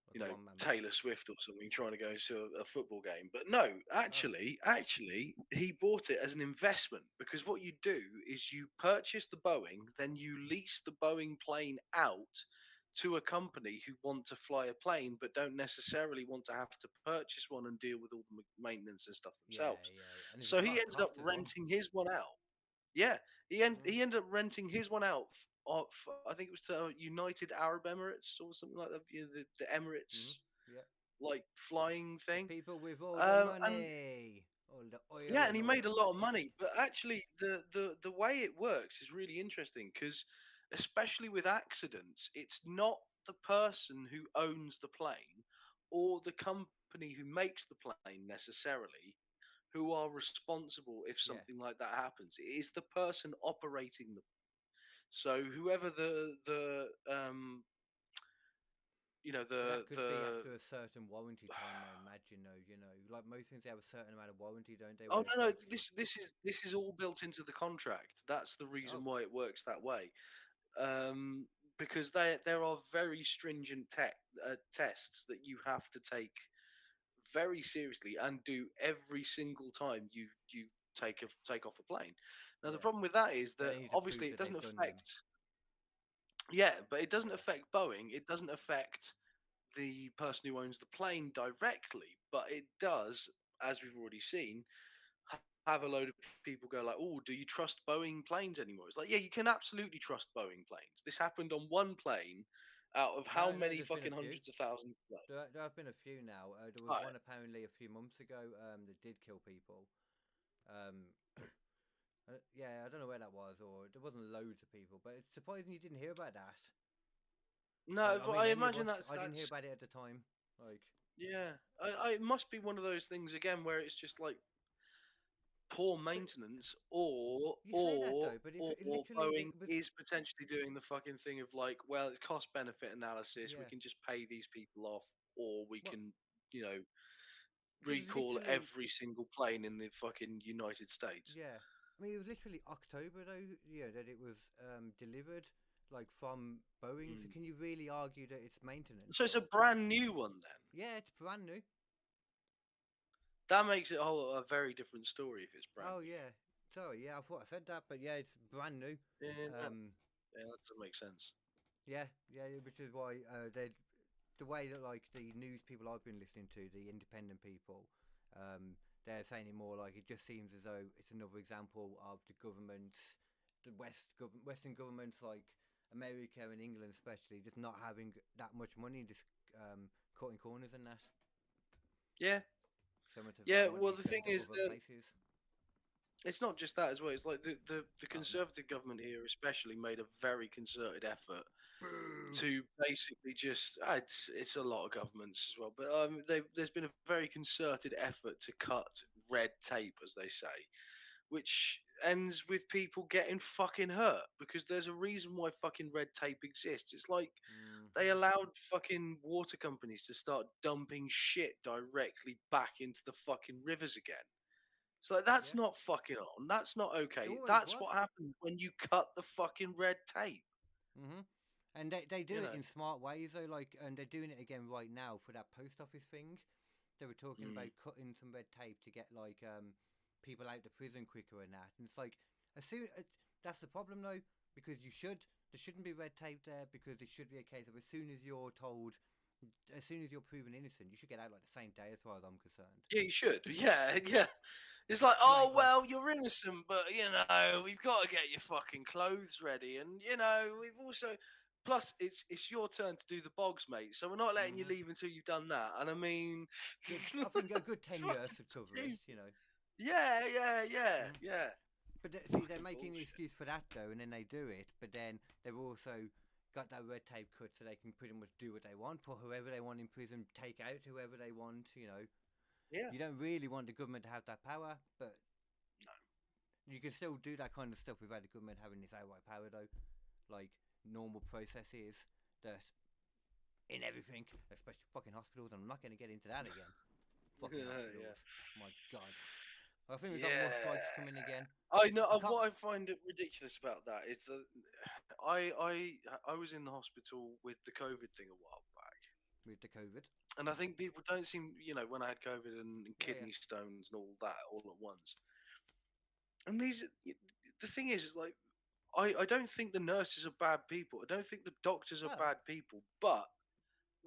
Like a one man band. Taylor Swift or something trying to go to a football game. But no, Oh, actually, he bought it as an investment because what you do is you purchase the Boeing, then you lease the Boeing plane out to a company who want to fly a plane but don't necessarily want to have to purchase one and deal with all the maintenance and stuff yeah, themselves. yeah, and there's So a lot he of ended up cost as well. renting his one out. Yeah, Mm, he ended up renting his one out. I think it was to United Arab Emirates or something like that. The mm, Emirates yeah, like flying the thing. people with all the And money, all the oil yeah, and and he all made the a lot of flashy. money. But actually, the way it works is really interesting because, especially with accidents, it's not the person who owns the plane or the company who makes the plane necessarily who are responsible if Yeah, something like that happens. It is the person operating the. So whoever but that the could be the after a certain warranty time. I imagine, though. You know, like most things, they have a certain amount of warranty, don't they? Oh Where it's no, no, like, this is all built into the contract. That's the oh, reason why it works that way. Um, because there are very stringent tests that you have to take very seriously and do every single time you take off a plane. Now the yeah. problem with that is But that they need to obviously prove it that doesn't they've done them. affect. Yeah, but it doesn't Yeah, affect Boeing. It doesn't affect the person who owns the plane directly, but it does, as we've already seen, have a load of people go like, "Oh, do you trust Boeing planes anymore?" It's like, yeah, you can absolutely trust Boeing planes. This happened on one plane out of how no, no. many There's been a fucking few. hundreds of thousands of planes? There have been a few now. There was Right. one apparently a few months ago that did kill people. Um, yeah, I don't know where that was, or there wasn't loads of people, but it's surprising you didn't hear about that. No, I but mean, I any of imagine us, that's I didn't hear that's about it at the time. Like, yeah. It must be one of those things again where it's just like poor but maintenance, you say that though, but if it or literally Boeing it was, is potentially doing the fucking thing of like, well, it's cost benefit analysis. We yeah, can just pay these people off, or we well, can, you know, it was recall literally, every single plane in the fucking United States. yeah. I mean, it was literally October though, yeah, that it was delivered, like from Boeing. So Mm. can you really argue that it's maintenance So it's a though? brand new one then. Yeah, it's brand new. That makes it a very different story if it's brand Oh new. yeah, sorry, yeah, I thought I said that, but yeah, it's brand new. Yeah, no, Um, yeah, that doesn't make sense. yeah, yeah, which is why they the way that like the news people I've been listening to, the independent people, they're saying it more like it just seems as though it's another example of the governments, Western governments like America and England especially, just not having that much money, just cutting corners and that, Yeah, so much of our yeah. Well, money is the thing going to is other that places. it's not just that as well. It's like the Oh no. Conservative government here, especially, made a very concerted effort Boo. to basically just. It's a lot of governments as well, but there's been a very concerted effort to cut red tape, as they say, which ends with people getting fucking hurt because there's a reason why fucking red tape exists. It's like they Mm-hmm. allowed fucking water companies to start dumping shit directly back into the fucking rivers again. It's like that's Yeah, not fucking on. That's not it okay. always That's was. what happens when you cut the fucking red tape. Hmm. And they do You it know. in smart ways though, like, and they're doing it again right now for that post office thing. They were talking about Mm. cutting some red tape to get like people out of prison quicker and that. And it's like, as soon that's the problem though, because there shouldn't be red tape there, because it should be a case of as soon as you're told, as soon as you're proven innocent, you should get out like the same day, as far as I'm concerned. Yeah, you should. Yeah, yeah. It's like, You oh ain't like, well, you're innocent, but we've got to get your fucking clothes ready, and we've also, plus it's your turn to do the bogs, mate. So we're not letting you hmm leave until you've done that. And I mean, I think a good it's 10 years fucking should cover it, you stupid. know. Yeah, yeah, yeah, Mhm. yeah. But see, they're Fucking making the bullshit. excuse for that though, and then they do it. But then they've also got that red tape cut, so they can pretty much do what they want, put whoever they want in prison, take out whoever they want. You know, Yeah. you don't really want the government to have that power, but you can still do that kind of stuff without the government having this outright power, though. Like normal processes that in everything, especially fucking hospitals. And I'm not going to get into that again. Fucking Yeah. hospitals. My God. I think we've got more Yeah. strikes coming again. I know. I can't What I find it ridiculous about that is that I was in the hospital with the COVID thing a while back, with the COVID. and I think people don't seem, when I had COVID and Yeah, yeah. kidney stones and all that all at once. And the thing is like, I don't think the nurses are bad people. I don't think the doctors are Oh, bad people. But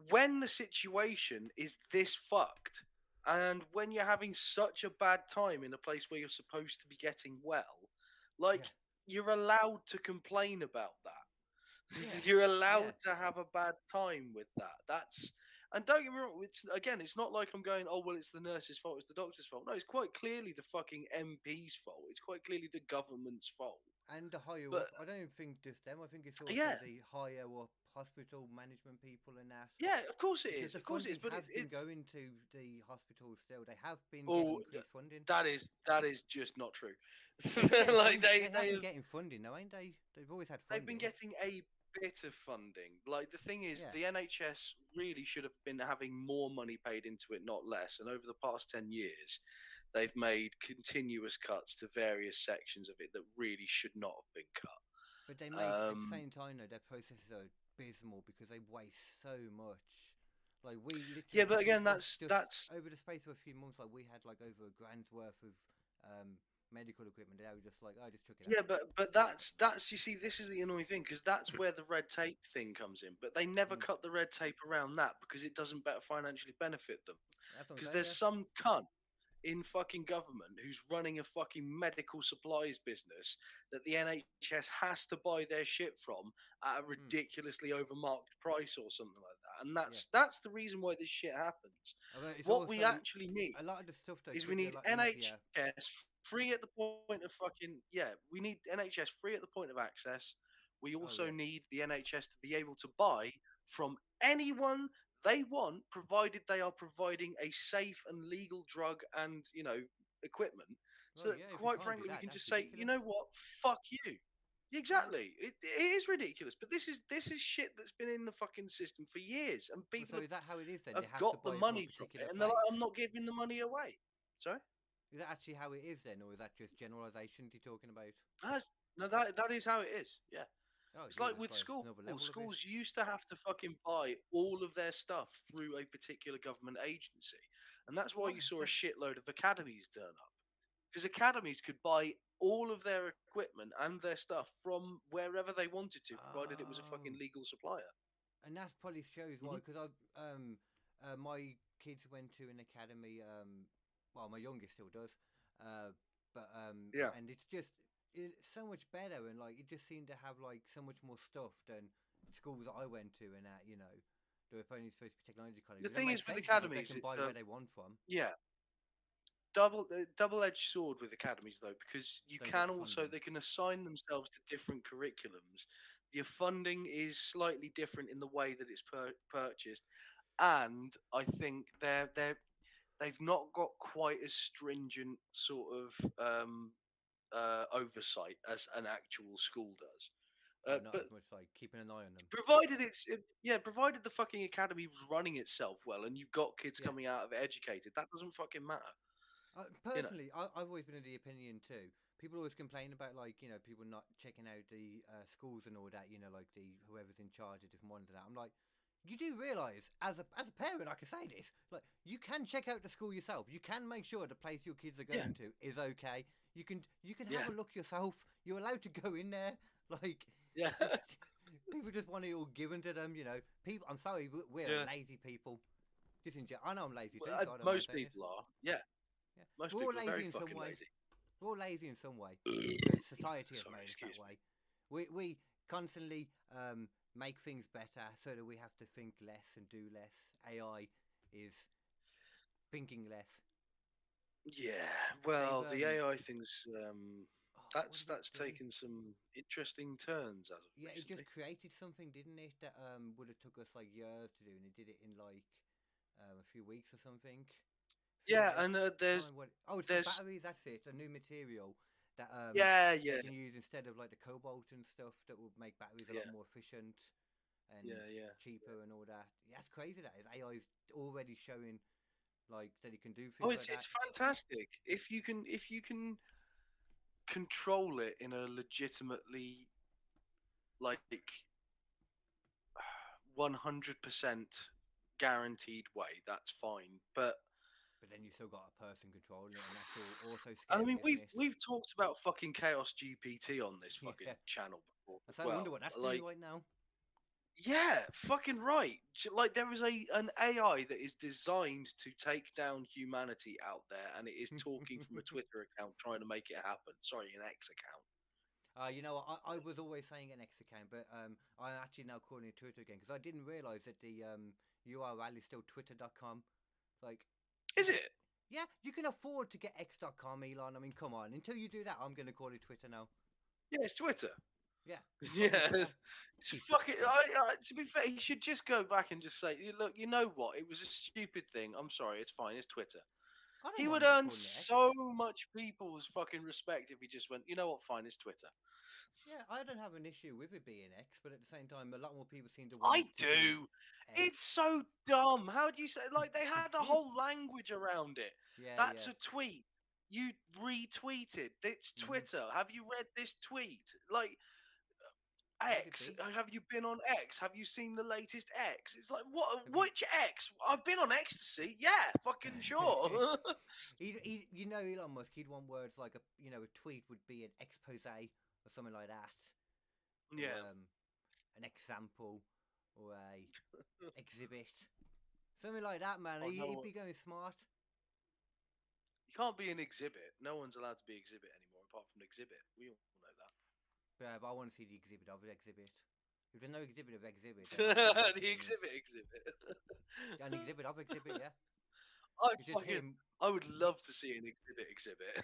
when the situation is this fucked, and when you're having such a bad time in a place where you're supposed to be getting well, yeah, like, you're allowed to complain about yeah, that. You're yeah. allowed to have a bad time with that. And don't get me wrong, it's not like I'm going, oh well, it's the nurse's fault, it's the doctor's fault. No, it's quite clearly the fucking MP's fault. It's quite clearly the government's fault. And the higher But up, I don't even think just them. I think it's also yeah, the higher up hospital management people and that. yeah, of course it Because is, the of course it is. funding But has been it's going to the hospitals still. They have been getting oh, increased funding. that is just not true. They've been getting Like funding. They have they been have getting funding, though, ain't they? They've always had they've been funding. getting a bit of funding. Like, the thing is, Yeah. the NHS really should have been having more money paid into it, not less. And over the past 10 years, they've made continuous cuts to various sections of it that really should not have been But they cut. make, at the same time, though, their processes are abysmal because they waste so much. Like, we Yeah, literally, but again, us that's just that's over the space of a few months, like, we had like over a grand's worth of medical equipment. They were just like, oh, I just took it out. Yeah, but that's you see, this is the annoying thing, because that's where the red tape thing comes in. But they never Mm. cut the red tape around that because it doesn't better financially benefit them. That's what I'm Because saying, there's yeah. some cunt in fucking government who's running a fucking medical supplies business that the NHS has to buy their shit from at a Mm. ridiculously overmarked price or something like that. And Yeah. that's the reason why this shit happens. Although it's What we also actually need a lot of the stuff that is we could be a need lot easier. NHS free at the point of fucking yeah. We need NHS free at the point of access. We Oh also yeah. need the NHS to be able to buy from anyone they want, provided they are providing a safe and legal drug and equipment. Well, So that, yeah. If you quite can't do frankly, we that, can that's just say, you ridiculous. know what, fuck you. Yeah. Exactly. It is ridiculous, but this is shit that's been in the fucking system for years, and Well, people so is that how it is then? They have have to got the buy it from a money from particular it, and they're like, I'm place. not giving the money away. Sorry. Is that actually how it is then, or is that just generalizations you're talking about? That's, no, that is how it is. Yeah, Oh it's like Jesus with Christ, schools. another level of it. Schools used to have to fucking buy all of their stuff through a particular government agency, and that's why What? you saw a That, shitload of academies turn up, because academies could buy all of their equipment and their stuff from wherever they wanted to, provided it was a fucking oh, legal supplier. and that probably shows why. Hmm. Because my kids went to an academy. Well, my youngest still does. Uh, Yeah. and it's so much better, and like it just seemed to have like so much more stuff than schools that I went to, and that they were only supposed to be technology The colleges. That thing makes is with sense because they academies, can it's buy where they want from. yeah, double-edged sword with academies though, because you Don't get can the also funding. they can assign themselves to different curriculums. Your funding is slightly different in the way that it's purchased, and I think they've not got quite as stringent sort of oversight as an actual school does. Oh, not But as much like keeping an eye on them. provided the fucking academy was running itself well, and you've got kids Yeah. coming out of it educated, that doesn't fucking matter. You know. Personally, I've always been of the opinion too. People always complain about like people not checking out the schools and all that. Like the whoever's in charge of different ones and that. I'm like, you do realise as a parent, I can say this. Like you can check out the school yourself. You can make sure the place your kids are Yeah, going to is okay. You can have yeah, a look yourself. You're allowed to go in there. Like yeah, people, people just want it all given to them. People. I'm sorry, we're yeah. lazy people. Just in general. I know I'm lazy Well, too, so I don't mind most saying it. people are. Yeah, Yeah, most we're all people are very lazy in some fucking way. lazy. We're all lazy in some way because society has Sorry, made us that excuse me. way. We constantly make things better so that we have to think less and do less. AI is thinking less. Yeah, They've well, the AI thing's what did it that's do? taken some interesting turns as of Yeah, it just recently. created something, didn't it? That would have took us like years to do, and it did it in like a few weeks or something. A few Yeah, days. and Can't remember what. Oh, it's for there's batteries. That's it. A new material that yeah, they yeah, can use instead of like the cobalt and stuff that will make batteries a yeah, lot more efficient and yeah, yeah, yeah. cheaper and all that. Yeah, that's crazy. That is AI is already showing like that it can do Oh, things like it's that. fantastic if you can control it in a legitimately like 100% guaranteed way. That's fine, but But then you still got a person controlling it, and that's all also I scary, mean, isn't it? we've talked about fucking Chaos GPT on this Yeah. fucking channel before as So I wonder well. what that's doing Like, right now. yeah, fucking right. Like, there is an AI that is designed to take down humanity out there, and it is talking from a Twitter account trying to make it happen. Sorry, an X account. I was always saying an X account, but I'm actually now calling it Twitter again because I didn't realize that the URL is still twitter.com. Like, Is it? yeah, you can afford to get x.com, Elon. I mean, come on. Until you do that, I'm going to call it Twitter now. Yeah, it's Twitter. Yeah, just call me Yeah, Twitter. it's Piece of fucking. shit. To be fair, he should just go back and just say, "Look, you know what? It was a stupid thing. I'm sorry. It's fine. It's Twitter." I don't He would mind him earn calling it X. so much people's fucking respect if he just went, "You know what? Fine. It's Twitter." Yeah, I don't have an issue with it being X, but at the same time, a lot more people seem to want I it to be do. It's X. so dumb. How do you say? Like they had a whole language around it. Yeah, That's yeah. a tweet. You retweeted. It's Hmm. Twitter. Have you read this tweet? Like What would it X. be? Have you been on X? Have you seen the latest X? It's like what? Have you? Which X? I've been on ecstasy. Yeah, fucking sure. Elon Musk. He'd want words like a tweet would be an expose or something like that, or Yeah. an example, or a exhibit, something like that. Man, Oh he'd no, be going smart. you can't be an exhibit. No one's allowed to be exhibit anymore, apart from exhibit. We all know But I want to see the exhibit of the exhibit. If there's no exhibit of exhibit, then I don't that. think The it means exhibit. an exhibit of exhibit. Yeah, I it's just fucking. him. I would love to see an exhibit.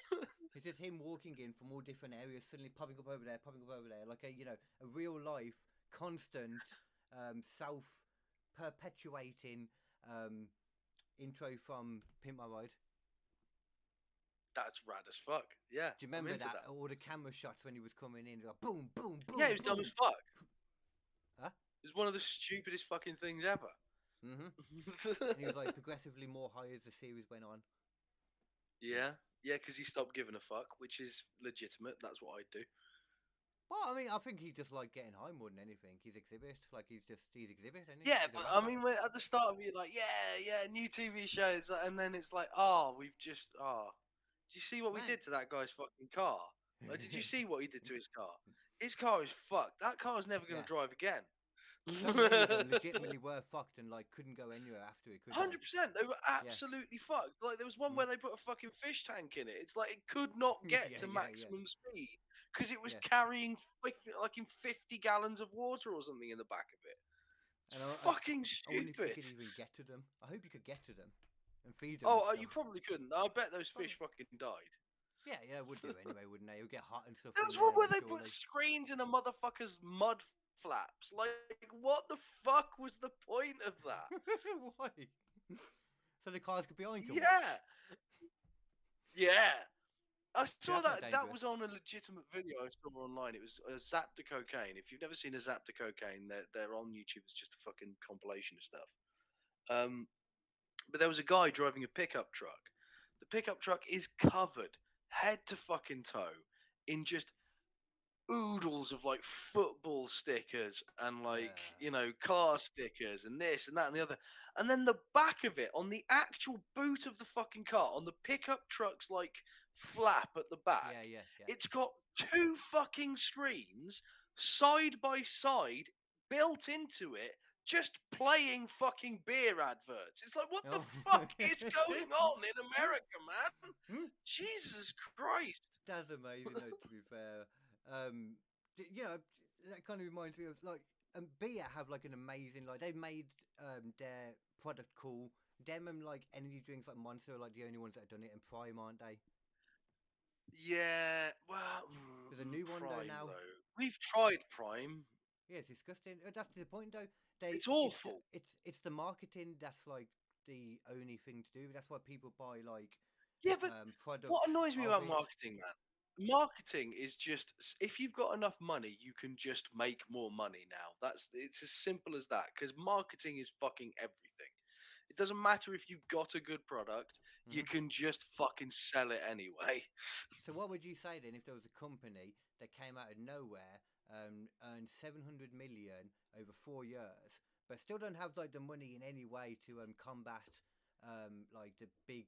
It's just him walking in from all different areas, suddenly popping up over there, popping up over there, like a real life, constant, self perpetuating intro from Pimp My Ride. That's rad as fuck. Yeah, Do you I'm remember into that? that. All the camera shots when he was coming in, like boom, boom, Yeah, it boom, was dumb as boom. fuck. Huh? It was one of the stupidest fucking things ever. Mm-hmm. And he was like progressively more high as the series went on. Yeah, yeah, because he stopped giving a fuck, which is legitimate. That's what I'd do. Well, I mean, I think he just like getting high more than anything. He's exhibit, like he's exhibit, isn't he? Yeah, He's a but I rapper. mean, at the start of it, like, yeah, new TV shows, and then it's like, did you see what we Man. did to that guy's fucking car? Like, did you see what he did to his car? His car is fucked. That car's never going Yeah. to drive again. So many of them legitimately were fucked and like couldn't go anywhere after it, could they? 100%. They were Yeah. absolutely fucked. Like there was one Mm. where they put a fucking fish tank in it. It's like it could not get Yeah, to yeah, yeah, maximum speed because it was yeah. carrying like in 50 gallons of water or something in the back of it. It's And fucking I wonder if you stupid. could even get to them. I hope you could get to them and feed them and Oh, you stuff. probably couldn't. I bet those fish Probably. fucking died. Yeah, yeah, would do anyway, wouldn't they? It would get hot and stuff There in was one there, where like they put surely. screens in a motherfucker's mud flaps. Like, what the fuck was the point of that? Why? So the cars behind can watch. Yeah, yeah. I See, saw that's not that. That dangerous. was on a legitimate video I saw online. It was a Zap to Cocaine. If you've never seen a Zap to Cocaine, they're on YouTube. It's just a fucking compilation of stuff. But there was a guy driving a pickup truck The pickup truck is covered head to fucking toe in just oodles of like football stickers and like, Yeah. you know, car stickers and this and that and the other. And then the back of it on the actual boot of the fucking car, on the pickup truck's like flap at the back, Yeah, yeah, yeah. it's got two fucking screens side by side built into it, just playing fucking beer adverts. It's like, what the Oh. fuck is going on in America, man? Jesus Christ. That's amazing, though, to be fair. You know, that kind of reminds me of like, Beer have like an amazing, like, they've made their product cool. Them and like energy drinks like Monster are like the only ones that have done it, and Prime, aren't they? Yeah, well, There's a new one though Prime now. though. We've tried Prime. Yeah, it's disgusting. That's the point though. They It's it's awful. it's the marketing that's like the only thing to do. That's why people buy like Yeah, but products what annoys me of about it. marketing, man? Marketing is just if you've got enough money, you can just make more money now. It's as simple as that. Because marketing is fucking everything. It doesn't matter if you've got a good product, you Hmm. can just fucking sell it anyway. So what would you say then if there was a company that came out of nowhere, earned 700 million over 4 years, but still don't have like the money in any way to combat like the big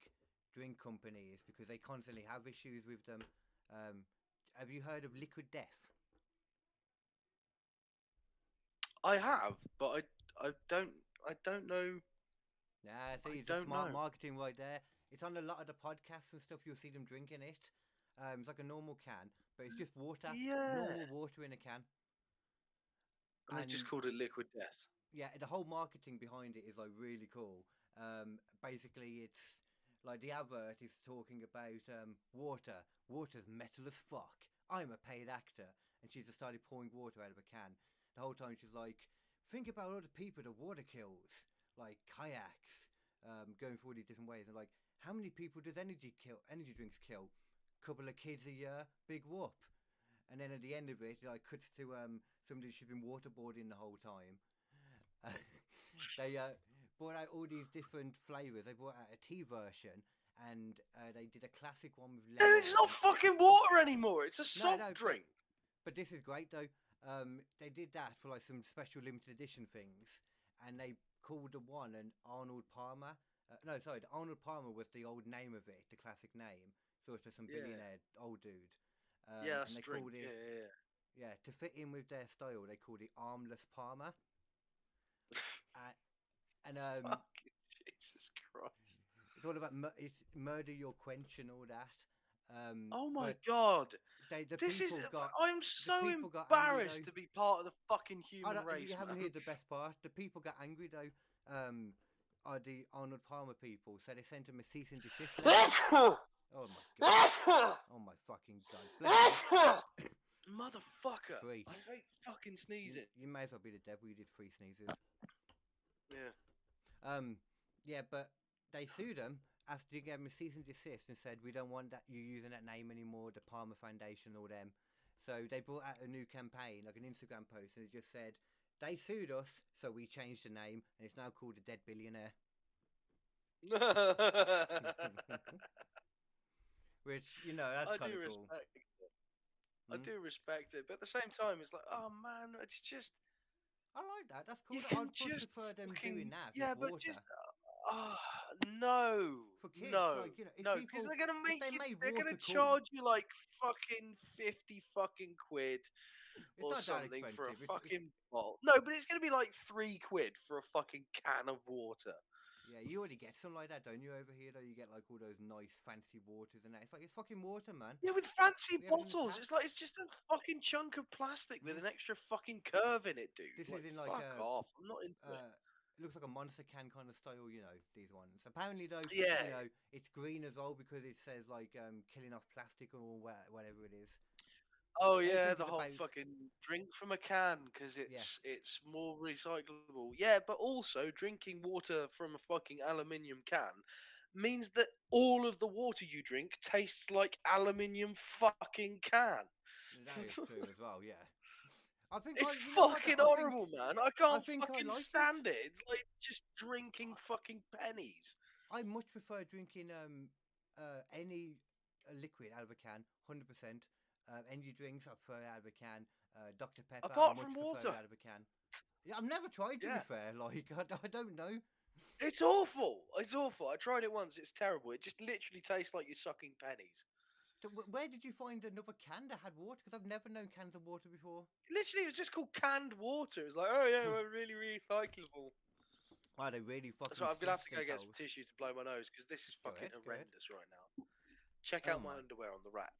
drink companies because they constantly have issues with them. Um, have you heard of Liquid Death? I have, but I don't know. Nah, I see, it's just don't smart know. marketing right there. It's on a lot of the podcasts and stuff. You'll see them drinking it. It's like a normal can, but it's just water, Yeah, normal water in a can. and they just And called it Liquid Death. yeah, the whole marketing behind it is like really cool. Basically, it's like the advert is talking about water. Water's metal as fuck. I'm a paid actor, and she just started pouring water out of a can. The whole time she's like, think about all the people the water kills, like kayaks, going through all these different ways. And like, how many people does energy kill? Energy drinks kill? Couple of kids a year, big whoop. And then at the end of it, it like cuts to somebody who's been waterboarding the whole time. They brought out all these different flavors. They brought out a tea version, and they did a classic one with Dude, lemon it's in not it. fucking water anymore. It's a No, soft no, drink. but this is great though. They did that for like some special limited edition things, and they called the one an Arnold Palmer. No, sorry, the Arnold Palmer was the old name of it, the classic name. So it's just some Yeah, billionaire old dude, yeah, and that's a they drink. called Yeah, it, yeah, yeah, to fit in with their style. They called it Armless Palmer. yeah. Uh, and Fucking Jesus Christ. it's all about it's murder your quench and all that. Oh my But God. they This is. I'm the so people got angry though. embarrassed to be part of the fucking I human don't, you race, haven't man. heard the best part. The people got angry though. Are the Arnold Palmer people? So they sent him a cease and desist letter. Oh my god. Oh my fucking god. Bless you. Motherfucker. Three. I hate fucking sneezing. You may as well be the devil. You did 3 sneezes. Yeah. Um, yeah, but they sued him after they gave him a cease and desist and said we don't want that you using that name anymore. The Palmer Foundation or them. So they brought out a new campaign, like an Instagram post, and it just said they sued us, so we changed the name, and it's now called the Dead Billionaire. Which that's I kind do of cool. respect it. I Mm? do respect it, but at the same time, it's like, oh man, it's just I like that. That's you cool. I'd can much just prefer them doing fucking that with yeah, but water just ah no, for kids. no, Like if no, because people they're gonna if make they you. made They're gonna water cool, charge you like fucking 50 fucking quid it's or not that something for a expensive. It's fucking bottle. No, but it's gonna be like 3 quid for a fucking can of water. Yeah, you already get something like that, don't you? Over here, though, you get like all those nice fancy waters and that. It's like it's fucking water, man. Yeah, with fancy We have it in the bottles. tap. It's like it's just a fucking chunk of plastic with Mm? an extra fucking curve in it, dude. This is Like, in like fuck off. I'm not into it. it looks like a monster can kind of style, these ones. Apparently, though, Yeah. it's green as well because it says like killing off plastic or whatever it is. Oh yeah, Everything the is whole about fucking drink from a can because yeah. it's more recyclable. Yeah, but also drinking water from a fucking aluminium can means that all of the water you drink tastes like aluminium fucking can. That is true as well. Yeah, I think It's you know what though? fucking horrible, man. I I can't think I fucking like it. stand it. It's like just drinking fucking pennies. I much prefer drinking any liquid out of a can, 100%. Energy drinks, I prefer out of a can. Dr. Pepper, Apart much from preferred water. out of a can. Yeah, I've never tried, to be Yeah. fair. Like, I don't know. It's awful. It's awful. I tried it once. It's terrible. It just literally tastes like you're sucking pennies. So where did you find another can that had water? Because I've never known cans of water before. Literally, it was just called canned water. It's like, oh yeah, we're really recyclable. Wow, they really So fucking I'm gonna have stress to go get some themselves. tissue to blow my nose because this is Go fucking ahead, go ahead. horrendous right now. Check Oh out my my. underwear on the rack.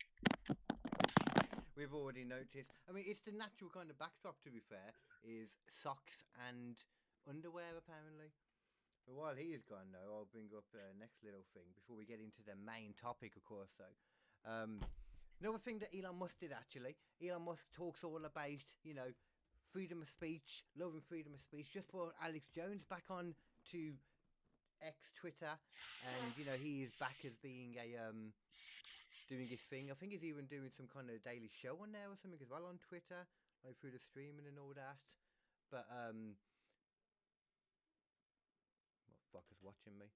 We've already noticed. I mean, it's the natural kind of backdrop, to be fair, is socks and underwear, apparently. But while he is gone, though, I'll bring up next little thing before we get into the main topic, of course, though. Another thing that Elon Musk did, actually. Elon Musk talks all about, freedom of speech, love and freedom of speech. Just brought Alex Jones back on to X Twitter, and, he is back as being a... doing his thing. I think he's even doing some kind of daily show on there or something as well on Twitter, like through the streaming and all that. But what fucker's watching me?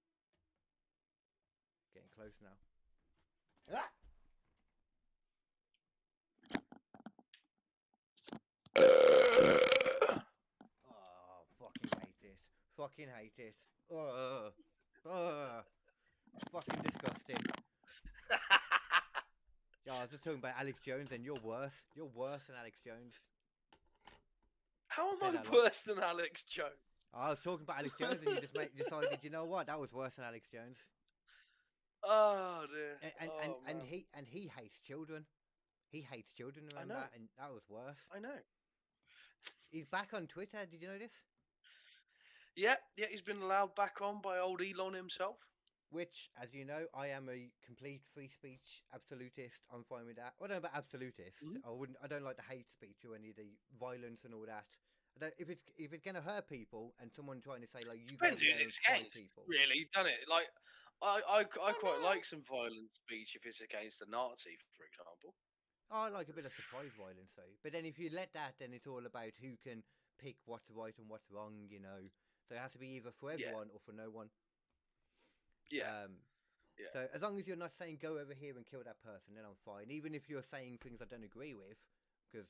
Getting close now. Ah! Oh, fucking hate it. Fucking hate it. Fucking disgusting. Yeah, I was just talking about Alex Jones, and you're worse. You're worse than Alex Jones. How am Say I that, worse than Alex Jones? I was talking about Alex Jones, and you just decided, you know what? That was worse than Alex Jones. Oh dear. And Man. he hates children. He hates children. I Remember? know. And that was worse. I know. He's back on Twitter. Did you know this? Yeah, he's been allowed back on by old Elon himself. Which, as you know, I am a complete free speech absolutist. I'm fine with that. I don't know about absolutist. Mm-hmm. I don't like the hate speech or any of the violence and all that. I don't, if it's gonna hurt people and someone trying to say like you Depends go who's there and it's fight against, people. really, doesn't it? Like, I quite No. like some violent speech if it's against a Nazi, for example. I like a bit of surprise violence though. But then if you let that, then it's all about who can pick what's right and what's wrong. So it has to be either for Yeah. everyone or for no one. Yeah. Yeah. So as long as you're not saying go over here and kill that person, then I'm fine. Even if you're saying things I don't agree with, because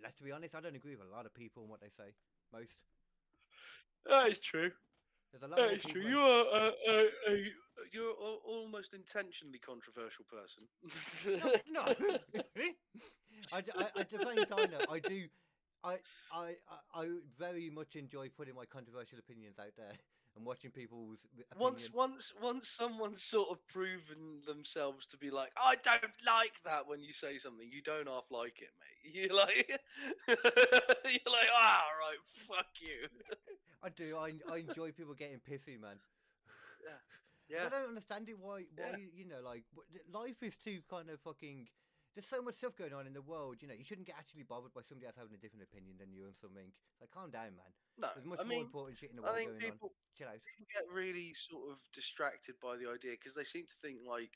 let's be honest, I don't agree with a lot of people and what they say. Most. That is true. There's a lot That more is true. people. You are you're almost intentionally controversial person. No. At the same time, though, I do. I very much enjoy putting my controversial opinions out there and watching people's opinions. Once someone's sort of proven themselves to be like, I don't like that when you say something, you don't half like it, mate. You're like, right, fuck you. I do. I enjoy people getting pissy, man. Yeah. 'Cause Yeah. I don't understand it. Why? Yeah. Life is too kind of fucking. There's so much stuff going on in the world. You shouldn't get actually bothered by somebody else having a different opinion than you and something. Like, calm down, man. No, There's much I more mean, important shit in the I world think going on. people Chill out. get really sort of distracted by the idea because they seem to think like,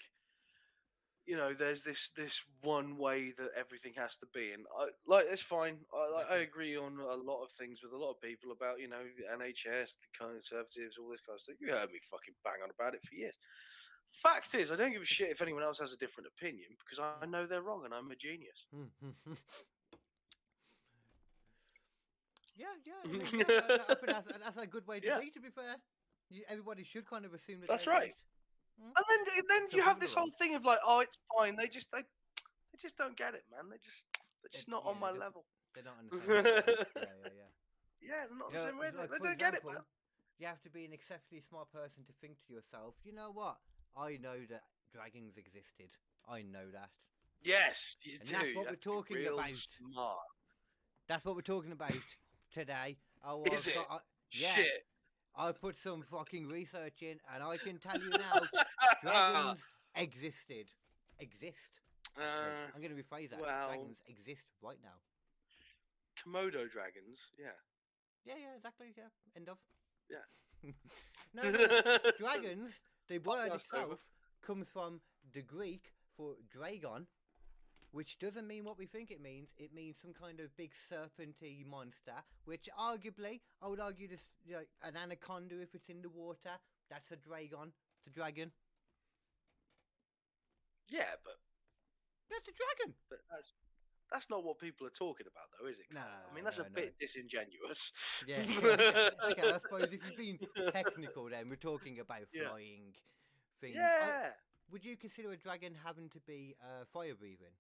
there's this one way that everything has to be, and it's fine. I Exactly. agree on a lot of things with a lot of people about the NHS, the Conservatives, all this kind of stuff. You heard me fucking bang on about it for years. Fact is, I don't give a shit if anyone else has a different opinion because I know they're wrong and I'm a genius. Yeah. I mean, I think that's a good way to Yeah, be. To be fair, everybody should kind of assume that that's they're right. right. Hmm? And then Some you have people are this whole wrong. thing of like, oh, it's fine. They just don't get it, man. They're just not on my level. They're not on the same wavelength. Yeah. Yeah, they're not on the same It's wavelength. like, They for don't get it, man. example, you have to be an exceptionally smart person to think to yourself, you know what? I know that dragons existed. I know that. Yes, you And do. that's You what we're have to be talking real about. smart. That's what we're talking about today. Oh, Is it? yeah. Shit. I put some fucking research in, and I can tell you now, dragons existed. Exist. Actually, I'm going to rephrase that. Well, Dragons exist right now. Komodo dragons. Yeah. Yeah, exactly. Yeah, end of. Yeah. No. Dragons, the word Podcast over. itself comes from the Greek for dragon, which doesn't mean what we think it means. It means some kind of big serpenty monster, which arguably, I would argue this, an anaconda if it's in the water. That's a dragon. It's a dragon. Yeah, That's a dragon. but that's not what people are talking about, though, is it, No, Carl? I mean, that's a no. bit disingenuous. Yeah, yeah, okay. I suppose if you've been technical, then we're talking about Yeah. flying things. Yeah. Would you consider a dragon having to be fire breathing?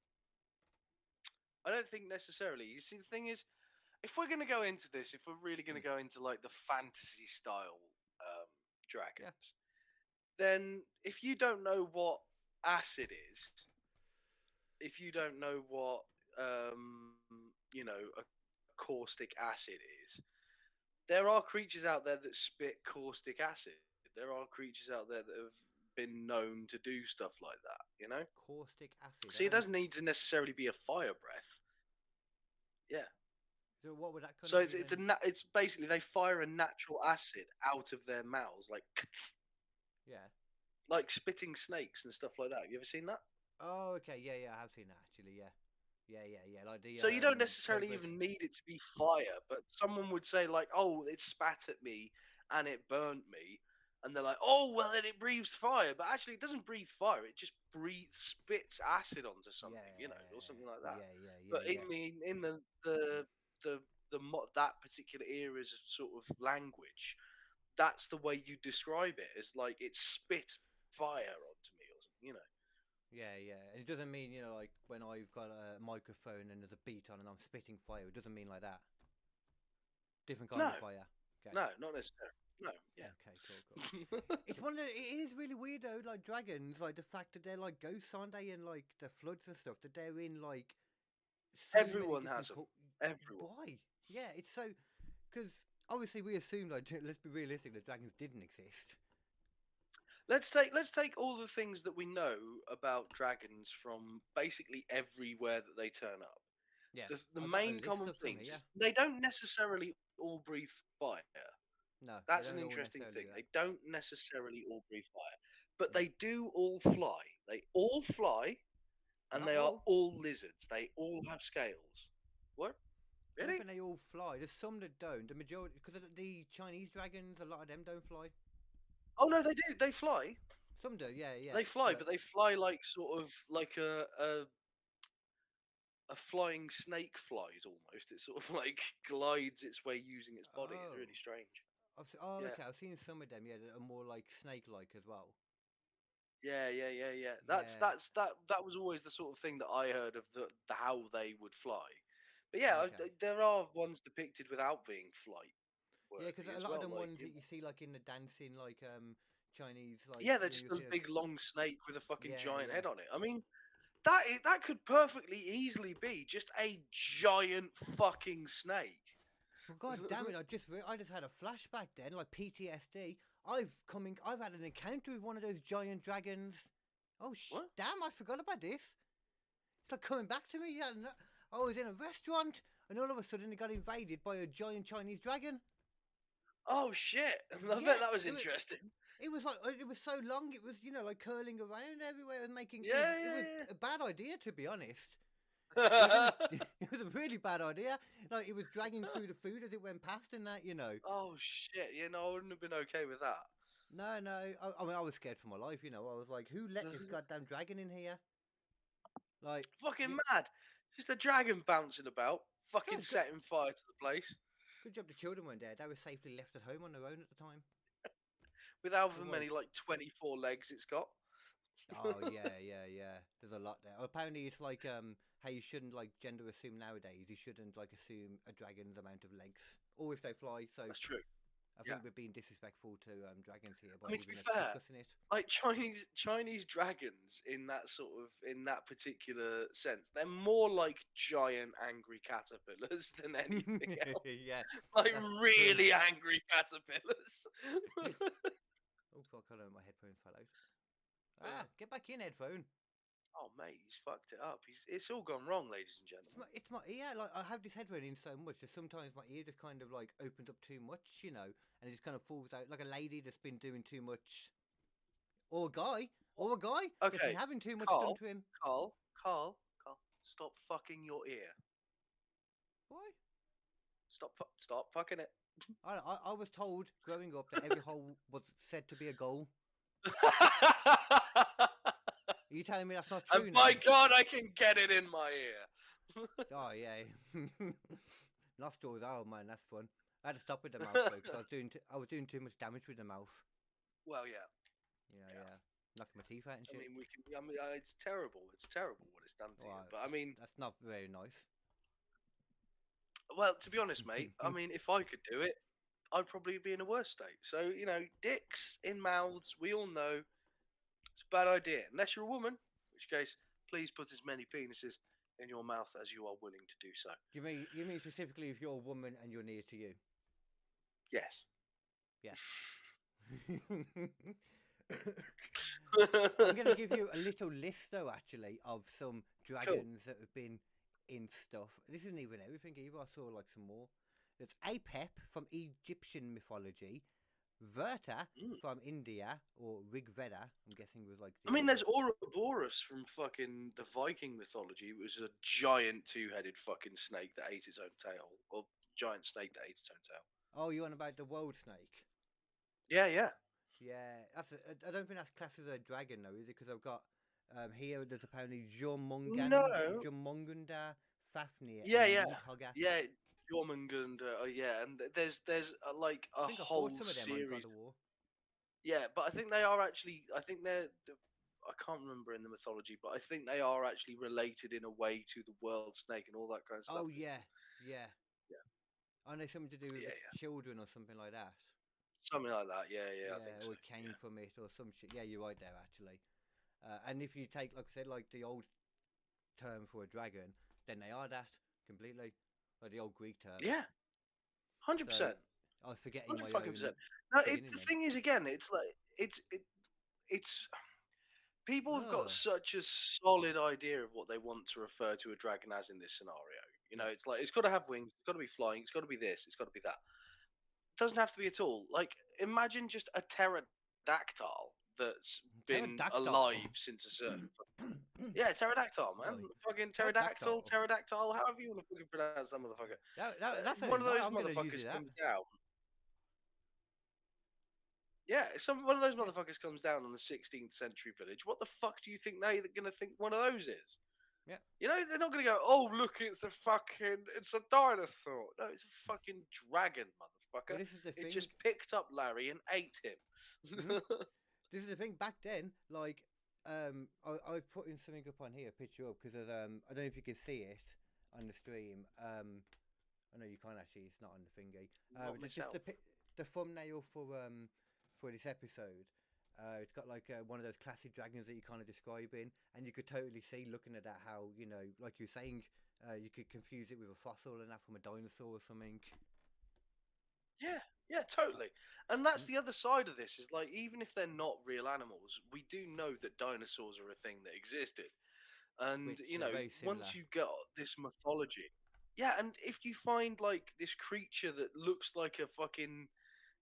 I don't think necessarily. You see, the thing is, if we're going to go into this, if we're really going to go into like the fantasy style Yeah, dragons, then if you don't know what acid is, if you don't know what a caustic acid is, there are creatures out there that spit caustic acid. There are creatures out there that have been known to do stuff like that, you know? caustic acid. So it doesn't need to necessarily be a fire breath. Yeah. So what would that kind So of be then? it's basically they fire a natural acid out of their mouths, Yeah. like spitting snakes and stuff like that. Have you ever seen that? Oh, okay. Yeah, yeah. I have seen that actually. Yeah, yeah. Like the So you don't necessarily cobras. even need it to be fire, but someone would say like, "Oh, it spat at me and it burnt me," and they're like, "Oh, well then it breathes fire," but actually it doesn't breathe fire. It just spits acid onto something, or something like that. But Yeah. in that particular era's sort of language, that's the way you describe it. As like it spit fire onto me, or something. Yeah. And it doesn't mean, like when I've got a microphone and there's a beat on and I'm spitting fire. It doesn't mean like that. Different kind No, of fire. Okay. no, not necessarily. No, yeah. Okay, cool. It's one of the, it is really weird though, like dragons, like the fact that they're like ghosts, aren't they? And like the floods and stuff, that they're in like so many Everyone has different. them. Everyone. Why? Yeah, it's so because obviously we assumed, like, let's be realistic, that dragons didn't exist. Let's take all the things that we know about dragons from basically everywhere that they turn up. Yeah, The I got a main list common of some things here. is they don't necessarily all breathe fire. No, they That's an don't all interesting necessarily thing. do that. They don't necessarily all breathe fire, but No, they do all fly. They all fly, and not they are all. all lizards. They all have scales. What? I don't Really? think they all fly. There's some that don't. The majority, because the Chinese dragons, a lot of them don't fly. Oh no, they do. They fly. Some do, yeah. They fly, But but they fly like sort of like a flying snake flies almost. It sort of like glides its way using its body. It's oh, really strange. oh, Yeah. okay. I've seen some of them. Yeah, that are more like snake-like as well. Yeah. Yeah. That was always the sort of thing that I heard of the how they would fly. But Okay. there are ones depicted without being flight Yeah, because worthy a as lot of well. them Like ones that you see like in the dancing, like Chinese, like yeah, they're you just know, a you see, big long snake with a fucking giant yeah. head on it. I mean, that could perfectly easily be just a giant fucking snake. Well, God damn it! I just had a flashback then, like PTSD. I've had an encounter with one of those giant dragons. Oh What? damn! I forgot about this. It's like coming back to me. Yeah, I was in a restaurant, and all of a sudden it got invaded by a giant Chinese dragon. Oh shit! I Yeah, bet that was interesting. it was like it was so long. It was like curling around everywhere and making it was Yeah. a bad idea, to be honest. It was Yeah. only it was a really bad idea. Like it was dragging through the food as it went past and that. Oh shit! I wouldn't have been okay with that. No. I mean, I was scared for my life. I was like, who let this goddamn dragon in here? Like, Fucking you, mad! Just a dragon bouncing about, fucking God, setting fire to the place good job the children weren't there. They were safely left at home on their own at the time. with however Otherwise, many like 24 legs it's got. oh yeah. There's a lot there. Apparently, it's like how you shouldn't like gender assume nowadays. You shouldn't like assume a dragon's amount of legs, or if they fly. So That's true. I Yeah. think we're being disrespectful to dragons here I by mean, to even be fair, discussing it. like Chinese dragons in that particular sense, they're more like giant angry caterpillars than anything else. Yeah, Like that's true. really angry caterpillars. Oh God, my headphones fell out. Yeah. Get back in, headphone. Oh mate, he's fucked it up. It's all gone wrong, ladies and gentlemen. It's my ear. Like I have this headphone in so much that sometimes my ear just kind of like opens up too much, and it just kind of falls out like a lady that's been doing too much, or a guy that's been Okay, having too much done Carl, to him. Carl, stop fucking your ear. Why? Stop fucking it. I was told growing up that every hole was said to be a goal. Are you telling me that's not true And now? by God, I can get it in my ear. Oh yeah. Nostrils. Oh man, that's fun. I had to stop with the mouth though because I was doing too much damage with the mouth. Well, yeah. Yeah. Knocking my teeth out and I shit. mean, it's terrible. It's terrible what it's done to you. Well, But I mean, that's not very nice. well, to be honest, mate, I mean, if I could do it, I'd probably be in a worse state. So, you know, dicks in mouths, we all know it's a bad idea. Unless you're a woman, in which case, please put as many penises in your mouth as you are willing to do so. You mean specifically if you're a woman and you're near to you? Yes. Yeah. I'm going to give you a little list, though, actually, of some dragons that have been in stuff. This isn't even everything either. I saw like some more. There's Apep from Egyptian mythology, Verta from India, or Rigveda. I'm guessing was like. I mean, there's Ouroboros from fucking the Viking mythology. It was a giant two-headed fucking snake that ate its own tail, or giant snake that ate its own tail. Oh, you on about the world snake? Yeah. Yeah, I don't think that's classed as a dragon though, is it? Because I've got here. There's apparently Jormungandr, Fafnir, and Nidhogger. Yeah, Jormungandr. Yeah, and there's like a I think I whole fought some of them on God series. of War. Yeah, but I think they are actually. I think they're. I can't remember in the mythology, but I think they are actually related in a way to the world snake and all that kind of stuff. Oh yeah. Yeah. I know something to do with its children or something like that. Something like that. Yeah. I think or so. it came from it or some shit. Yeah, you're right there actually. And if you take, like I said, like the old term for a dragon, then they are that completely, like the old Greek term. Yeah, 100%. I was forgetting my 100%. own. Now, the thing is, again, it's like it's people have got such a solid idea of what they want to refer to a dragon as in this scenario. You know, it's like it's got to have wings, it's got to be flying, it's got to be this, it's got to be that. It doesn't have to be at all. Like, imagine just a pterodactyl that's been alive since a certain. Yeah, pterodactyl, man. Sorry. Fucking pterodactyl, however you want to fucking pronounce that motherfucker. That's one of those motherfuckers comes down. Yeah, one of those motherfuckers comes down on the 16th century village. What the fuck do you think they're going to think one of those is? Yeah. You know, they're not going to go, oh, look, it's a dinosaur. No, it's a fucking dragon, motherfucker. Well, this is the thing. It just picked up Larry and ate him. This is the thing. Back then, like, I was putting something up on here, a picture up, because I don't know if you can see it on the stream. I know you can't actually. It's not on the thingy. Just the thumbnail for this episode. It's got like one of those classic dragons that you're kind of describing, and you could totally see looking at that how, you know, like you're saying, you could confuse it with a fossil and that from a dinosaur or something. Yeah, totally. And that's the other side of this, is like, even if they're not real animals, we do know that dinosaurs are a thing that existed. And, Which, you know, once you got this mythology, yeah, and if you find like this creature that looks like a fucking,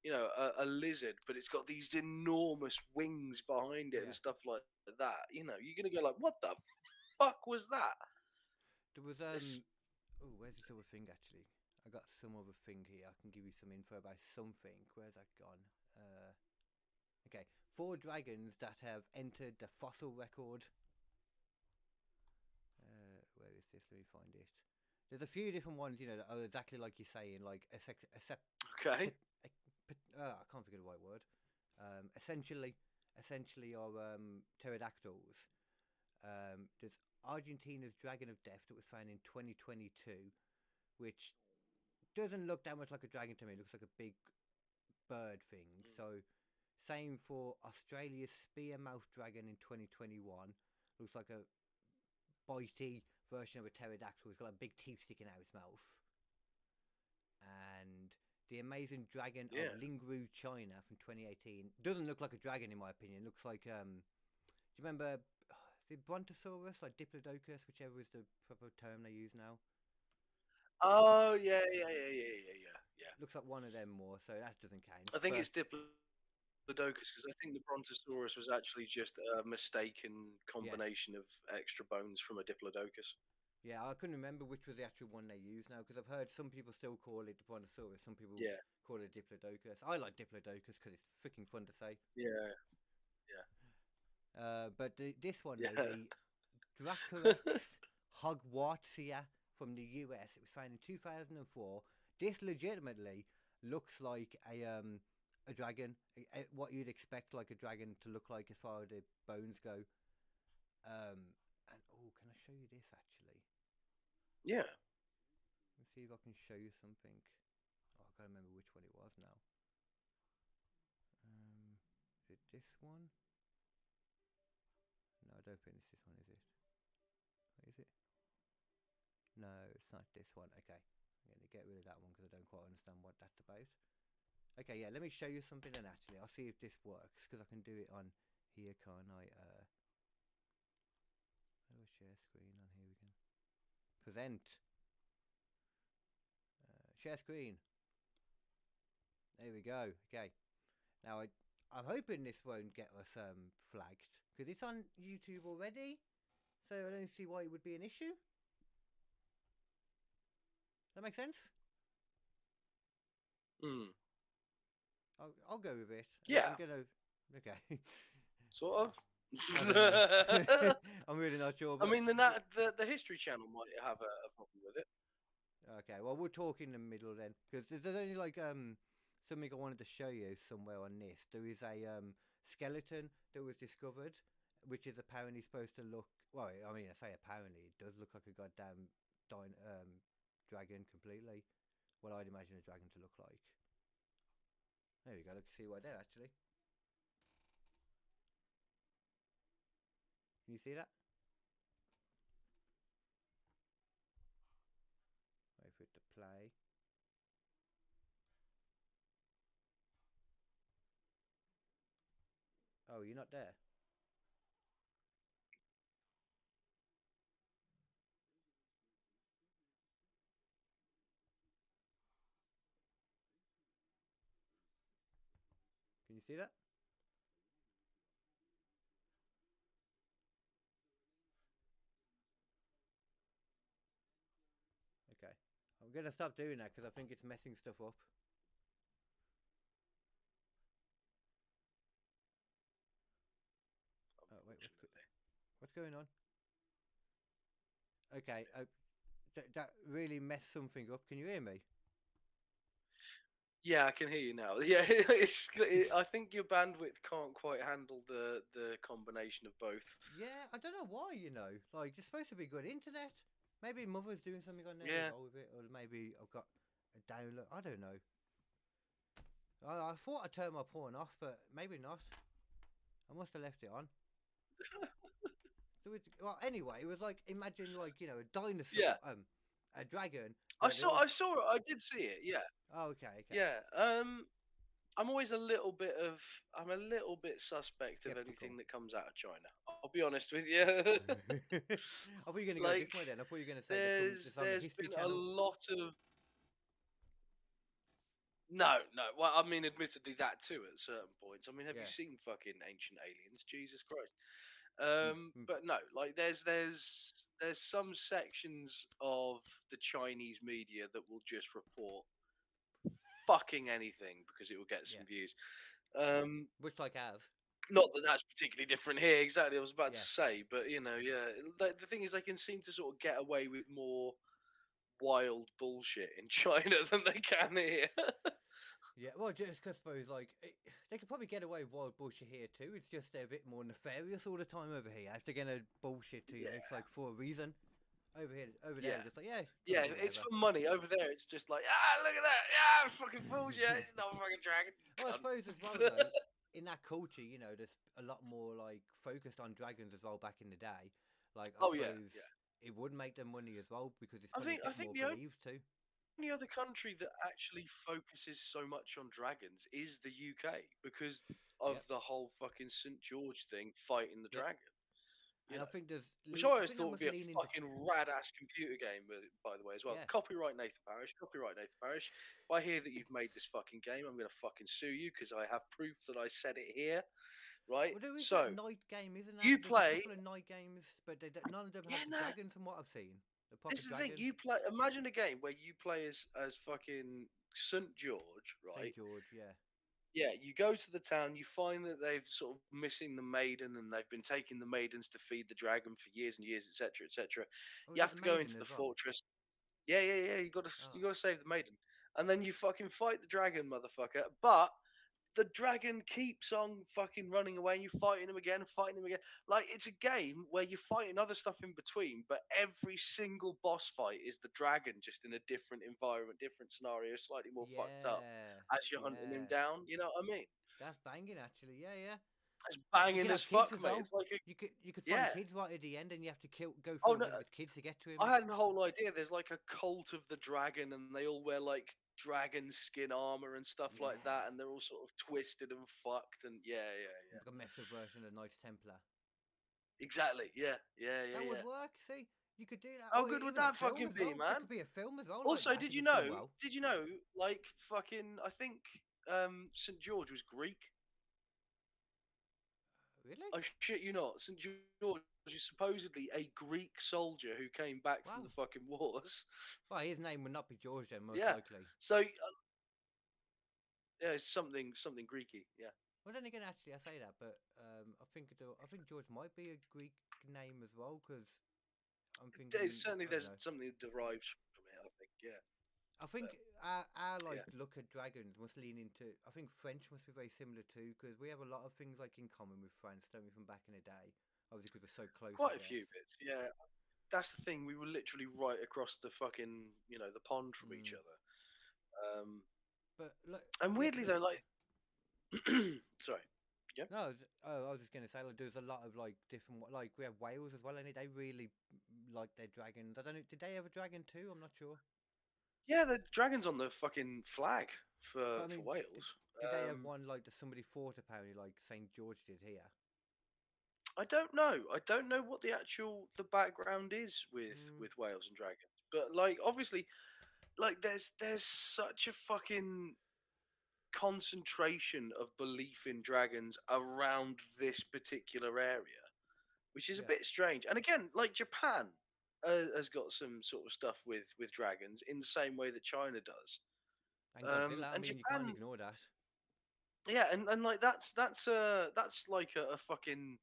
you know, a lizard, but it's got these enormous wings behind it and stuff like that, you know, you're going to go like, what the fuck was that? There was, oh, where's this other thing actually? I got some other thing here. I can give you some info about something. Where's that gone? Okay, 4 dragons that have entered the fossil record. Where is this? Let me find it. There's a few different ones, you know, that are exactly like you're saying, like okay. I can't think of the right word. Essentially are pterodactyls. There's Argentina's Dragon of Death that was found in 2022, which doesn't look that much like a dragon to me. It looks like a big bird thing. So, same for Australia's Spearmouth Dragon in 2021. Looks like a bitey version of a pterodactyl. It's got like big teeth sticking out of its mouth. And the Amazing Dragon of Lingru, China from 2018 doesn't look like a dragon in my opinion. It looks like do you remember the Brontosaurus, like Diplodocus, whichever is the proper term they use now? Oh yeah. Looks like one of them more, so that doesn't count. I think it's Diplodocus, because I think the Brontosaurus was actually just a mistaken combination of extra bones from a Diplodocus. Yeah, I couldn't remember which was the actual one they use now, because I've heard some people still call it the Brontosaurus, some people call it Diplodocus. I like Diplodocus because it's freaking fun to say. Yeah. But this one, though, Yeah. the Dracorex Hogwartsia from the US, it was found in 2004. This legitimately looks like a dragon, what you'd expect like a dragon to look like as far as the bones go. And oh, can I show you this actually? Yeah. Let's see if I can show you something. Oh, I can't remember which one it was now. Is it this one? No, I don't think it's this one, is it? Is it? No, it's not this one. Okay, I'm going to get rid of that one because I don't quite understand what that's about. Okay, yeah, let me show you something then actually. I'll see if this works because I can do it on here, can't I? How do I share screen on here again? Present. Share screen. There we go. Okay. Now I'm hoping this won't get us flagged because it's on YouTube already, so I don't see why it would be an issue. That make sense? Mm. I'll go with it. Yeah. I'm gonna. Okay. Sort of. I'm really not sure. I But mean, the History Channel might have a problem with it. okay, well we'll talk in the middle then, because there's only like something I wanted to show you somewhere on this. There is a skeleton that was discovered, which is apparently supposed to look. Well, I mean, I say apparently, it does look like a goddamn dragon completely. What I'd imagine a dragon to look like. There we go. Look, see right there actually. Can you see that? Wait for it to play. Oh, you're not there. Can you see that? Okay. I'm gonna stop doing that because I think it's messing stuff up. Oh, wait, what's going on? Okay, that really messed something up. Can you hear me? Yeah, I can hear you now. Yeah, I think your bandwidth can't quite handle the combination of both. Yeah, I don't know why. Like it's supposed to be good internet. Maybe Mother's doing something on there as Yeah. well with it, or maybe I've got a download. I don't know. I thought I turned my porn off, but maybe not. I must have left it on. Well, anyway, it was like imagine like a dinosaur, Yeah. a dragon. I But saw. I saw it. I did see it. Yeah. Oh, okay. Yeah. I'm always a little bit of. I'm a little bit suspect of Skeptical. anything that comes out of China. I'll be honest with you. I thought you were gonna go this way then. I thought you were gonna say it's on the there's History been a Channel. lot of. No, no. Well, I mean, admittedly, that too at certain points. I mean, have you Yeah. seen fucking Ancient Aliens? Jesus Christ. Mm. But no, like there's some sections of the Chinese media that will just report fucking anything because it will get some Yeah. views. Much like ours. Not that that's particularly different here. Exactly, I was about to Yeah. say, but yeah. The thing is, they can seem to sort of get away with more wild bullshit in China than they can here. Yeah, well, just 'cause I suppose they could probably get away with wild bullshit here too. It's just they're a bit more nefarious all the time over here. If they're gonna bullshit to you, it's like for a reason. Over there, Yeah. it's just like yeah, Yeah, gonna do it's whatever. for money. Over there, it's just like, look at that. Yeah, I fucking fooled you. It's not a fucking dragon. Well, I Cunt. suppose as well though, in that culture, there's a lot more like focused on dragons as well back in the day. Like I Oh yeah, suppose yeah. it would make them money as well because it's I probably think a I bit think more the believed too. only other country that actually focuses so much on dragons is the UK because of Yep. the whole fucking St. George thing fighting the Yep. dragon. And I think Which I I always think that thought would must be a lean into fucking rad ass computer game, by the way, as well. yeah. Copyright Nathan Parish. Copyright Nathan Parish. If I hear that you've made this fucking game, I'm going to fucking sue you because I have proof that I said it here. Right? Well, there is that So, night game, isn't there? you There's a play. couple of night games, but none of them Yeah, have the no. dragons from what I've seen. The proper This is the thing. dragon, You play. Imagine a game where you play as fucking St. George, St. right? George, yeah. Yeah, you go to the town, you find that they've sort of missing the maiden, and they've been taking the maidens to feed the dragon for years and years, etc., etc. Oh, You is it have a to go maiden into the as well? fortress. Yeah, yeah, yeah. You Oh, got to save the maiden, and then you fucking fight the dragon, motherfucker. But the dragon keeps on fucking running away, and you're fighting him again, fighting him again. Like, it's a game where you're fighting other stuff in between, but every single boss fight is the dragon, just in a different environment, different scenario, slightly more fucked up yeah, as you're hunting him yeah. down. You know what I mean? That's banging, actually. Yeah, yeah. It's You banging could as have kids fuck, as mate. well. It's like a You could find yeah. kids right at the end, and you have to go Oh through no, with kids to get to I him. had the whole idea. There's like a cult of the dragon, and they all wear like dragon skin armor and stuff like Yeah, that, and they're all sort of twisted and fucked. And yeah, yeah, yeah. like a messed up version of Knights Templar. Exactly. Yeah, yeah, That yeah, would yeah. work. See, you could do that, How or good would even a that film fucking as be, well. There man? could be a film as well like Also, that if it was done well. Did you know? Like fucking, I think St. George was Greek. Really? I shit you not. St. George is supposedly a Greek soldier who came back from the Wow. fucking wars. Well, his name would not be George then, most Yeah. likely. So yeah, it's something Greeky. Yeah. Well, then again, actually, I say that, but I think George might be a Greek name as well, because I'm thinking, Certainly I don't there's know. something that derives from it. I think. Yeah. I think But our yeah. like look at dragons must lean into. I think French must be very similar too, because we have a lot of things like in common with France, don't we, from back in the day? Obviously, because we're so close, I Quite a guess. few bits. Yeah. That's the thing. We were literally right across the fucking the pond from each Mm. other. But look, And yeah, weirdly because though, like sorry. Yeah. no, I was just gonna say like there's a lot of like different like we have Wales as well, and they really like their dragons. I don't know, did they have a dragon too? I'm not sure. Yeah, the dragon's on the fucking flag But I for mean, Wales. did they have one like that somebody fought apparently, like St. George did here? I don't know. I don't know what the background is Mm, with Wales and dragons. But like obviously like there's such a fucking concentration of belief in dragons around this particular area, which is a yeah, bit strange. And again, like Japan has got some sort of stuff with dragons in the same way that China does. and Godzilla. I And mean, you can't Japan's ignore that. yeah, and like that's like a fucking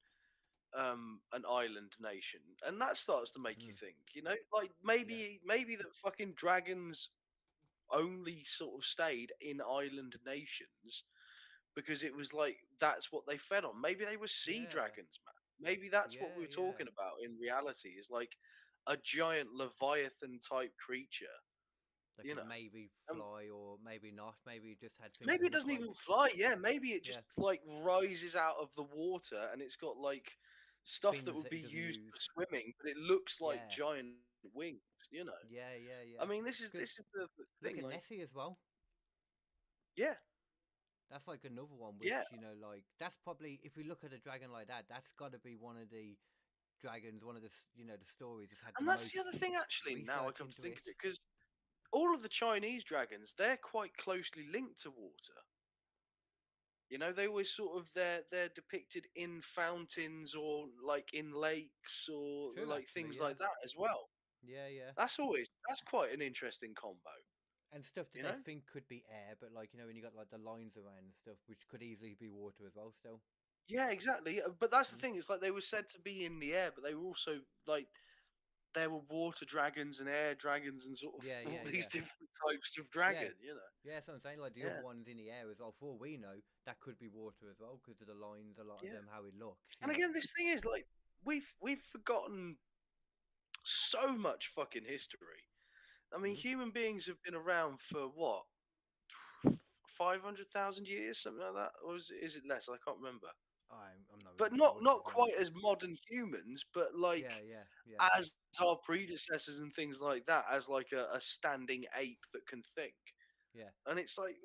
an island nation, and that starts to make you Mm, think, like yeah, maybe that fucking dragons only sort of stayed in island nations because it was like that's what they fed on. Maybe they were sea yeah, dragons, man. Maybe that's what yeah, we're yeah. talking about in reality is like a giant leviathan type creature, That you could know. maybe Um, fly or maybe not. Maybe it just had things maybe that it look doesn't like even fly. Yeah, maybe it just yeah like rises out of the water and it's got like stuff that fins would that be it doesn't used use. for swimming, but it looks like Yeah, giant wings, you know. yeah, yeah, I yeah. mean, Because this is the look thing, at like, Nessie as well. yeah, That's like another one yeah, which like that's probably if we look at a dragon like that, that's got to be one of the dragons, one of the the stories that's had the and that's the most other thing. Actually, now I research come to into think it. of it, because all of the Chinese dragons, they're quite closely linked to water. They always sort of they're depicted in fountains or like in lakes or True, like actually, things yeah, like that as well. yeah, yeah. That's quite an interesting combo, And stuff that you they know? think could be air, but like when you got like the lines around and stuff, which could easily be water as well. Still, Yeah, exactly. But that's the mm. thing. It's like they were said to be in the air, but they were also like there were water dragons and air dragons and sort of Yeah, all yeah, these yeah, different types of yeah, dragon. yeah. So I'm saying like the other Yeah, ones in the air as well. For all we know, that could be water as well because of the lines. A lot of yeah. them, how it looks. And again, this thing is like we've forgotten so much fucking history. I mean, Mm. human beings have been around for what 500,000 years, something like that, or is it less? I can't remember. I'm not But really sure to not be honest. quite as modern humans, but Yeah, like yeah, yeah, as our predecessors and things like that, as like a standing ape that can think. yeah. And it's like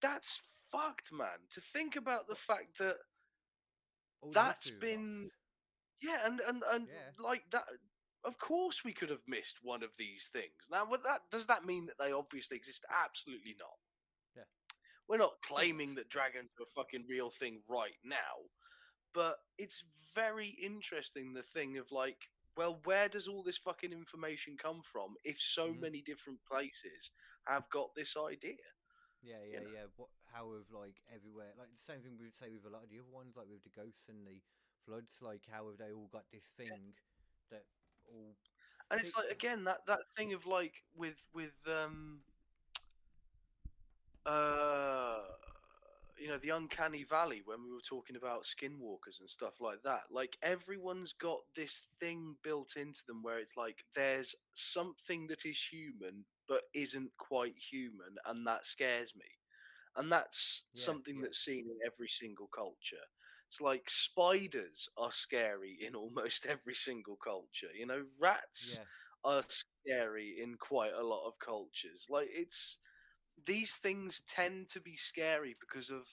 that's fucked, man. To think about the Well, fact that all the that's history we've lost. been yeah, and Yeah. like that. Of course, we could have missed one of these things. Now, what that does that mean that they obviously exist? Absolutely not. Yeah. We're not Could have, claiming that but dragons are a fucking real thing right now, but it's very interesting the thing of like, well, where does all this fucking information come from if so mm, many different places have got this idea? Yeah, You yeah, know. yeah. What? How have like everywhere? Like the same thing we would say with a lot of the other ones, like with the ghosts and the floods. Like how have they all got this thing that all And it's see? like again that thing of like uh the uncanny valley when we were talking about skinwalkers and stuff like that. Like everyone's got this thing built into them where it's like there's something that is human but isn't quite human, and that scares me. And that's Yeah, something yeah, that's seen in every single culture. It's like spiders are scary in almost every single culture. Rats yeah. are scary in quite a lot of cultures. Like these things tend to be scary because of,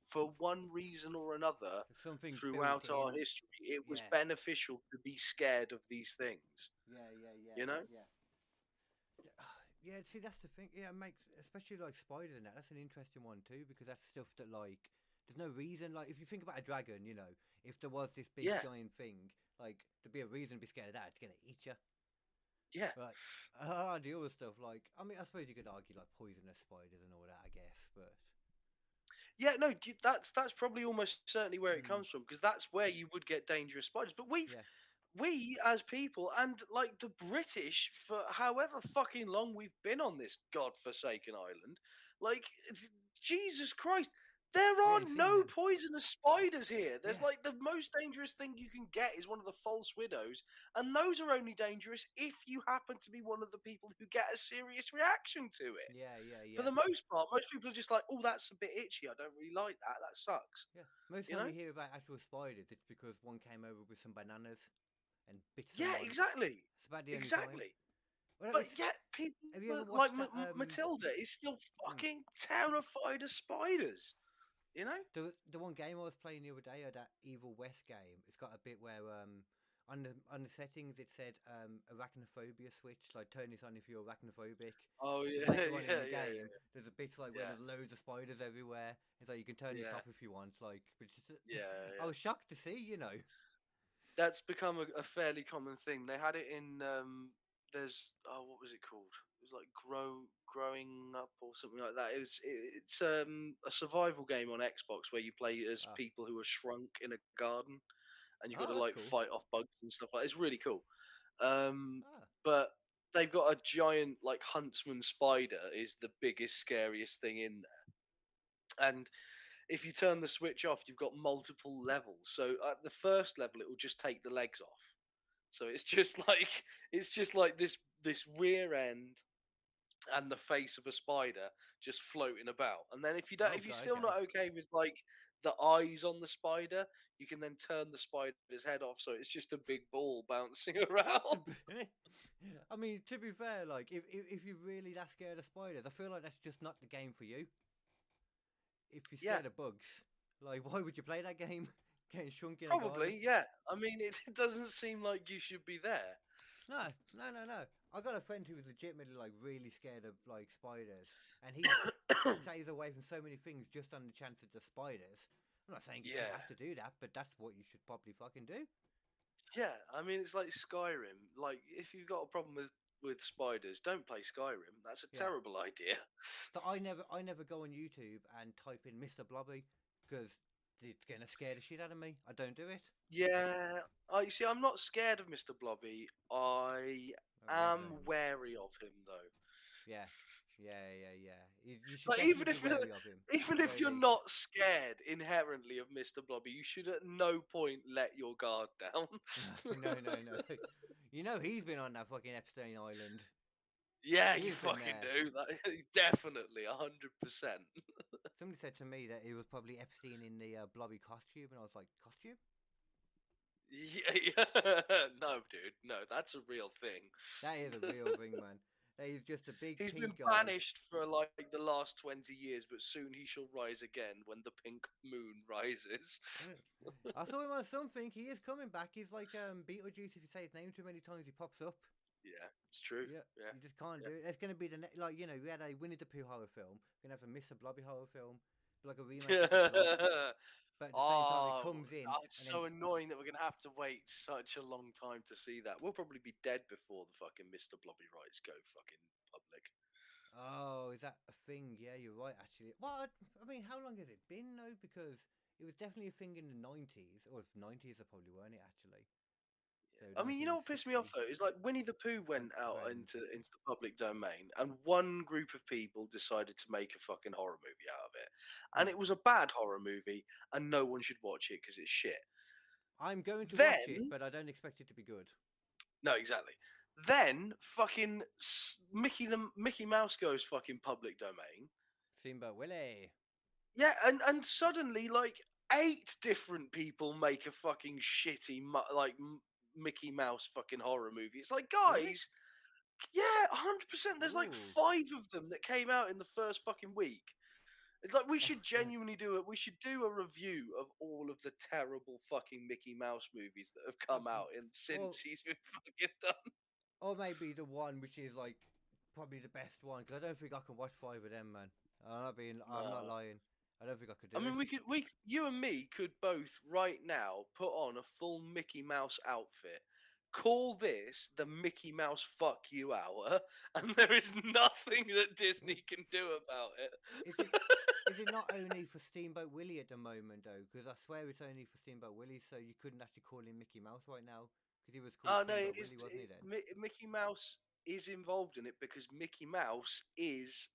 for one reason or another, There's something built throughout our in. history, it was Yeah, beneficial to be scared of these things. yeah, yeah, yeah, You know? yeah. Yeah, see, that's the thing. Yeah, it makes, especially like spiders and that. That's an interesting one too, because that's stuff that like, there's no reason. Like, if you think about a dragon, if there was this big Yeah, giant thing, like, there'd be a reason to be scared of that. It's gonna eat you. yeah. Like, the other stuff, like, I mean, I suppose you could argue like poisonous spiders and all that, I guess, but Yeah, no, that's probably almost certainly where it mm, comes from, because that's where you would get dangerous spiders. But yeah, we as people, and like the British, for however fucking long we've been on this godforsaken island, like Jesus Christ, there we are ain't seen no them. poisonous spiders here. There's Yeah, like the most dangerous thing you can get is one of the false widows, and those are only dangerous if you happen to be one of the people who get a serious reaction to it. yeah, yeah, For yeah, the most part, most people are just like, "Oh, that's a bit itchy. I don't really like that. That sucks." yeah. Most You time know? you hear about actual spiders, it's because one came over with some bananas and bit Yeah, someone. exactly, It's about the only time. exactly. Well, But it's. yet, people Have you ever like watched that? Matilda is still Mm, fucking terrified of spiders. You know? the one game I was playing the other day, that Evil West game, it's got a bit where on the settings it said arachnophobia switch, like turn this on if you're arachnophobic. Oh Because yeah, later on in yeah, the yeah, game, there's a bit like where yeah, there's loads of spiders everywhere. It's like you can turn this yeah, off if you want. Like, but yeah, I yeah. was shocked to see. That's become a fairly common thing. They had it in there's what was it called? It was like growing up or something like that. It's a survival game on Xbox where you play as Ah, people who are shrunk in a garden, and you've got oh, to that's like cool. fight off bugs and stuff like. It's really cool. Um, Ah, but they've got a giant like huntsman spider is the biggest, scariest thing in there. And if you turn the switch off, you've got multiple levels. So at the first level, it will just take the legs off. So it's just like this rear end and the face of a spider just floating about. And then if you're okay, still okay. not okay with like the eyes on the spider, you can then turn the spider's head off, so it's just a big ball bouncing around. I mean, to be fair, like if you're really that scared of spiders, I feel like that's just not the game for you. If you're Yeah, scared of bugs, like why would you play that game? Getting shrunk in a garden? probably. Yeah, I mean, it doesn't seem like you should be there. No, no, no, no. I got a friend who was legitimately like really scared of like spiders, and he stays away from so many things just on the chance of the spiders. I'm not saying you Yeah. have to do that, but that's what you should probably fucking do. Yeah, I mean it's like Skyrim. Like if you've got a problem with spiders, don't play Skyrim. That's a Yeah. terrible idea. So I never go on YouTube and type in Mr. Blobby because it's gonna scare the shit out of me. I don't do it. Yeah, you see, I'm not scared of Mr. Blobby. I I'm wary of am him. wary of him though. Yeah, yeah, yeah, yeah. You should Like definitely be wary of him, even at the if very you're least. not scared inherently of Mr. Blobby, you should at no point let your guard down. No, no, no, no. You know he's been on that fucking Epstein Island. Yeah, you He's been fucking there. do. That, definitely, 100%. Somebody said to me that he was probably Epstein in the blobby costume, and I was like, costume? Yeah, yeah. No, dude, no, that's a real thing. That is a real thing, man. That is just a big He's pink been guy. banished for like the last 20 years, but soon he shall rise again when the pink moon rises. I saw him on something. He is coming back. He's like Beetlejuice. If you say his name too many times, he pops up. Yeah, it's true. Yeah, Yeah, you just can't do it. It's going to be like we had a Winnie the Pooh horror film. We're going to have a Mr. Blobby horror film, like a remake of the Blob. yeah. But at the same time, it Oh, comes in it's and then so annoying that we're gonna have to wait such a long time to see that. We'll probably be dead before the fucking Mr. Blobby rights go fucking public. Oh, is that a thing? Yeah, you're right. Actually, well, I mean, how long has it been though? Because it was definitely a thing in the '90s, or '90s, are probably weren't it actually? So I mean, you know what pissed me off 1960. though is like Winnie the Pooh went out Around. into the public domain, and one group of people decided to make a fucking horror movie out of it, and it Hmm. was a bad horror movie, and no one should watch it because it's shit. I'm going to watch it, Then, but I don't expect it to be good. no, exactly. Then fucking Mickey Mouse goes fucking public domain. Steamboat Willie. Yeah, and suddenly like eight different people make a fucking shitty Mickey Mouse fucking horror movie. It's like, Really? guys, yeah, 100%. There's like Ooh. five of them that came out in the first fucking week. It's like we should genuinely do it. We should do a review of all of the terrible fucking Mickey Mouse movies that have come out in or since he's been fucking done. or maybe the one which is like probably the best one because I don't think I can watch five of them, man. I'm not No. lying. I don't think I could I do mean, it. you and me could both right now put on a full Mickey Mouse outfit, call this the Mickey Mouse Fuck You Hour, and there is nothing that Disney can do about it. Is it? Is it not only for Steamboat Willie at the moment though? Because I swear it's only for Steamboat Willie, so you couldn't actually call him Mickey Mouse right now because he was called Oh no, Steamboat Willie, wasn't he then? Mickey Mouse is involved in it because Mickey Mouse is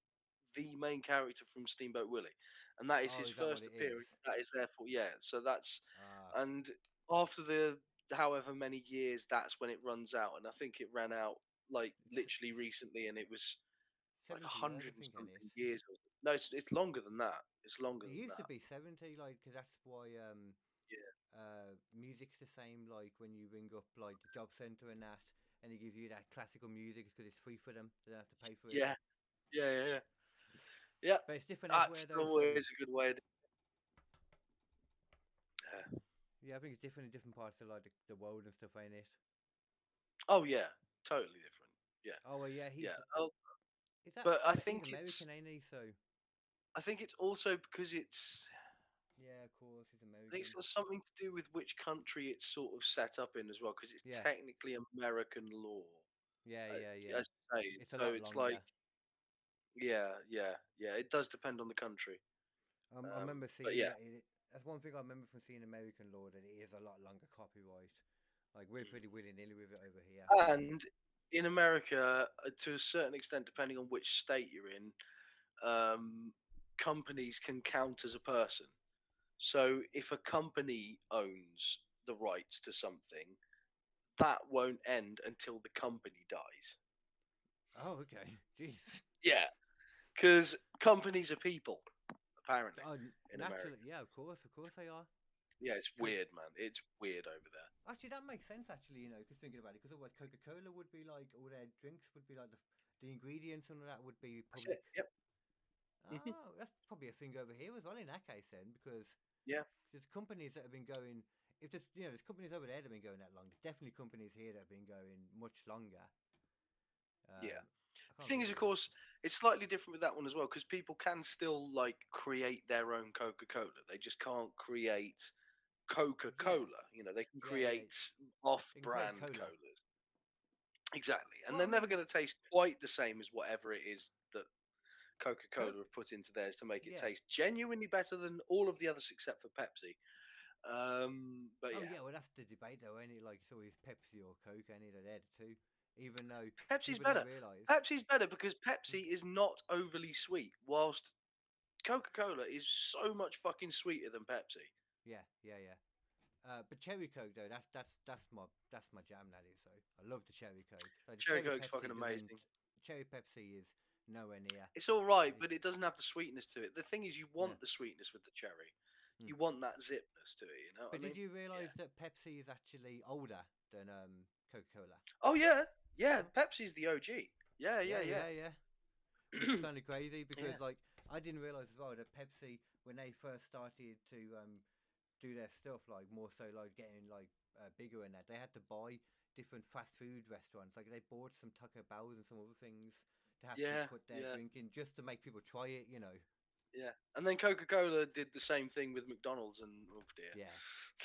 the main character from Steamboat Willie, and that is Oh, his is that what first it is? appearance. That is therefore, yeah. So that's Ah, and after the however many years, that's when it runs out, and I think it ran out like it's literally recently, and it's like 70 years, I 100 and think, it is. something years. No, it's longer than that. It's longer It than used to that. be 70, like, because that's why Yeah, music's the same. Like when you ring up like the job centre and that, and they give you that classical music because it's free for them. They don't have to pay for it. yeah, yeah. Yeah, But it's different that's everywhere though. So always a good way. Yeah. yeah, I think it's different in different parts of like the world and stuff, ain't it? Oh yeah, totally different. Yeah, Oh well, yeah, yeah. he's Oh, is that but he's American, ain't he? So I think it's also because it's yeah, of course, he's I think it's American. got something to do with which country it's sort of set up in as well, because it's Yeah, technically American law, yeah. as you say. It's a So lot it's like, longer. yeah. It does depend on the country. I remember But seeing yeah, that. That's one thing I remember from seeing American Law that it is a lot longer copyright. Like we're pretty willy nilly with it over here. and in America, to a certain extent, depending on which state you're in, um, companies can count as a person. So if a company owns the rights to something, that won't end until the company dies. Oh, okay. Jeez. Yeah, because companies are people, apparently, Oh, in America. naturally, yeah, of course they are. Yeah, it's Because weird, man. It's weird over there. actually, that makes sense. Actually, because thinking about it, because otherwise Coca-Cola would be like all their drinks would be like the ingredients and all that would be That's it. public. Yep. Hmm. Oh, that's probably a thing over here as well. In that case, then, because Yeah. there's companies that have been going. If there's there's companies over there that have been going that long. There's definitely companies here that have been going much longer. Yeah. I The can't thing think is, of of one. course, it's slightly different with that one as well because people can still like create their own Coca Cola. They just can't create Coca Yeah, Cola. You know, they can yeah. create They can create off-brand cola. colas. Exactly, and Well, I they're never mean, going to taste quite the same as whatever it is that Coca Cola Coke. have put into theirs to make it Yeah. taste genuinely better than all of the others except for Pepsi. But Oh yeah, yeah. Well, that's the debate though, ain't it? Like it's always Pepsi or Coke, ain't it? They're the two. Even though Pepsi's people don't better. realise. Pepsi's better because Pepsi is not overly sweet, whilst Coca Cola is so much fucking sweeter than Pepsi. Yeah. But cherry Coke though, that's my jam. That is so. I love the cherry Coke. Like the Cherry cherry Coke's fucking Pepsi amazing. doesn't. Cherry Pepsi is nowhere near. It's all right, It, but it doesn't have the sweetness to it. The thing is, you yeah. want the sweetness with the cherry. Hmm. You want that zipness to it. You know what I But did mean? you Yeah. realise that Pepsi is actually older than Coca Cola? Oh yeah. Pepsi's the OG. Yeah. Which is kind of crazy Yeah. because like I didn't realize as well that Pepsi when they first started to do their stuff like more so like getting like bigger and that they had to buy different fast food restaurants like they bought some Taco Bells and some other things to have to Yeah, put their yeah, drink in just to make people try it, yeah. And then Coca Cola did the same thing with McDonald's, and oh dear. Yeah,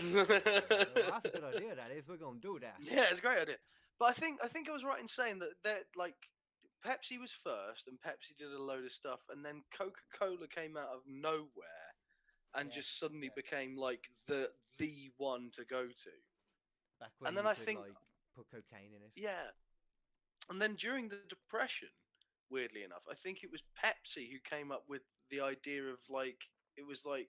yeah. Well, that's a good idea. That is, we're gonna do that. Yeah, it's a great idea. But I think I was right in saying that they're like Pepsi was first, and Pepsi did a load of stuff, and then Coca-Cola came out of nowhere and Yeah, just suddenly yeah. became like the one to go to. Back And when then you I could think, like put cocaine in it. yeah, and then during the Depression, weirdly enough, I think it was Pepsi who came up with the idea of like it was like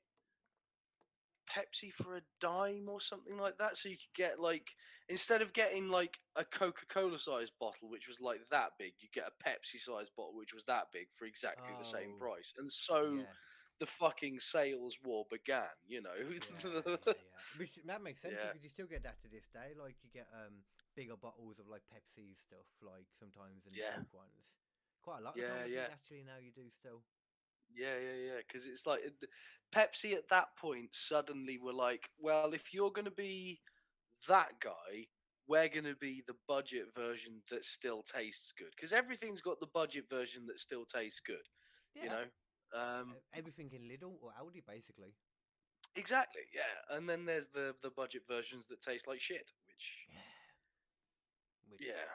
Pepsi for a dime or something like that. So you could get like instead of getting like a Coca-Cola sized bottle, which was like that big, you get a Pepsi sized bottle, which was that big for exactly the same Oh, price. And so yeah, the fucking sales war began. You yeah, know. yeah, yeah. Which that makes sense Yeah, because you still get that to this day. Like you get bigger bottles of like Pepsi stuff, like sometimes than the yeah, Coke ones. Quite a lot of the time, yeah, I think yeah. actually now you do still. Yeah. Because it's like Pepsi at that point suddenly were like, well, if you're going to be that guy, we're going to be the budget version that still tastes good. Because everything's got the budget version that still tastes good, you Yeah, know? everything in Lidl or Aldi basically. Exactly, yeah. And then there's the budget versions that taste like shit, which, Yeah, which yeah.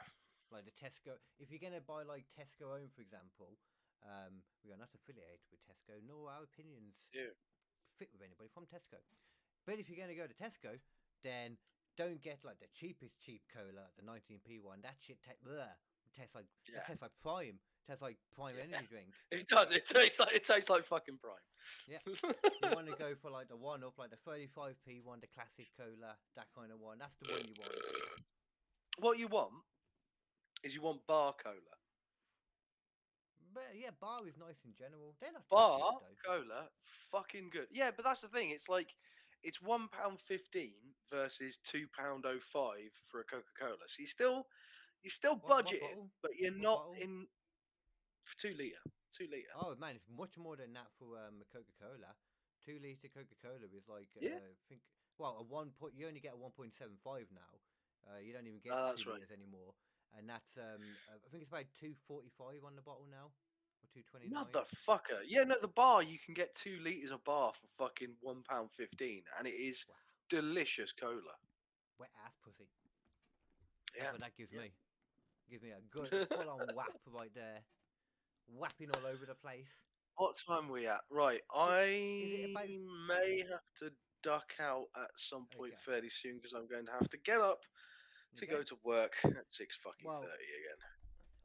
like the Tesco. If you're gonna buy like Tesco Home, for example, we are not affiliated with Tesco, nor our opinions Yeah. fit with anybody from Tesco. But if you're gonna go to Tesco, then don't get like the cheapest cheap cola, the 19p one. That shit tastes like Yeah. Prime. Tastes like Prime Yeah. energy drink. It does. It tastes like fucking Yeah. Prime. You want to go for like the one up, like the 35p one, the classic cola, that kind of one. That's the one you want. What you want is you want bar cola. But yeah, bar is nice in general. They're not too cheap Bar though. cola, fucking good. Yeah, but that's the thing. It's like it's £1.15 versus £2.05 for a Coca Cola. So you're still What budgeted, bottle? but you're What not bottle? in for 2 litre. 2 litre. Oh man, it's much more than that for Coca Cola. 2 liter Coca Cola is like Yeah. I think well a one point. You only get a 1.75 now. You don't even get two That's right. liters anymore, and that's I think it's about 2.45 on the bottle now, or 2.29. Motherfucker. Yeah, no, the bar you can get 2 litres of bar for fucking £1.15, and it is Wow, delicious cola. wet ass pussy. That's Yeah. what that gives Yeah. me. Gives me a good full on whap right there, whapping all over the place. What time are we at? Right, So, is it about I may have to duck out at some point okay? fairly soon because I'm going to have to get up to Okay. go to work at 6 fucking Well, 30 again.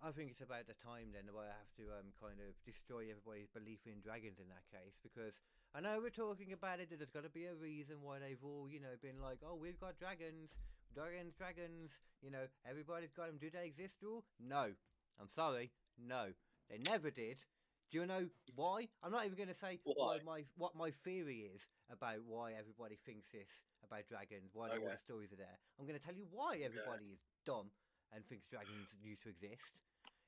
I think it's about the time then where I have to kind of destroy everybody's belief in dragons in that case because I know we're talking about it. That there's got to be a reason why they've all been like, oh, we've got dragons, dragons, dragons. Everybody's got them. Do they exist? All? No. I'm sorry. No, they never did. Do you know why? I'm not even going to say Why? why what my theory is about why everybody thinks this about dragons. Why all Okay, the stories are there. I'm going to tell you why okay. everybody is dumb and thinks dragons used to exist.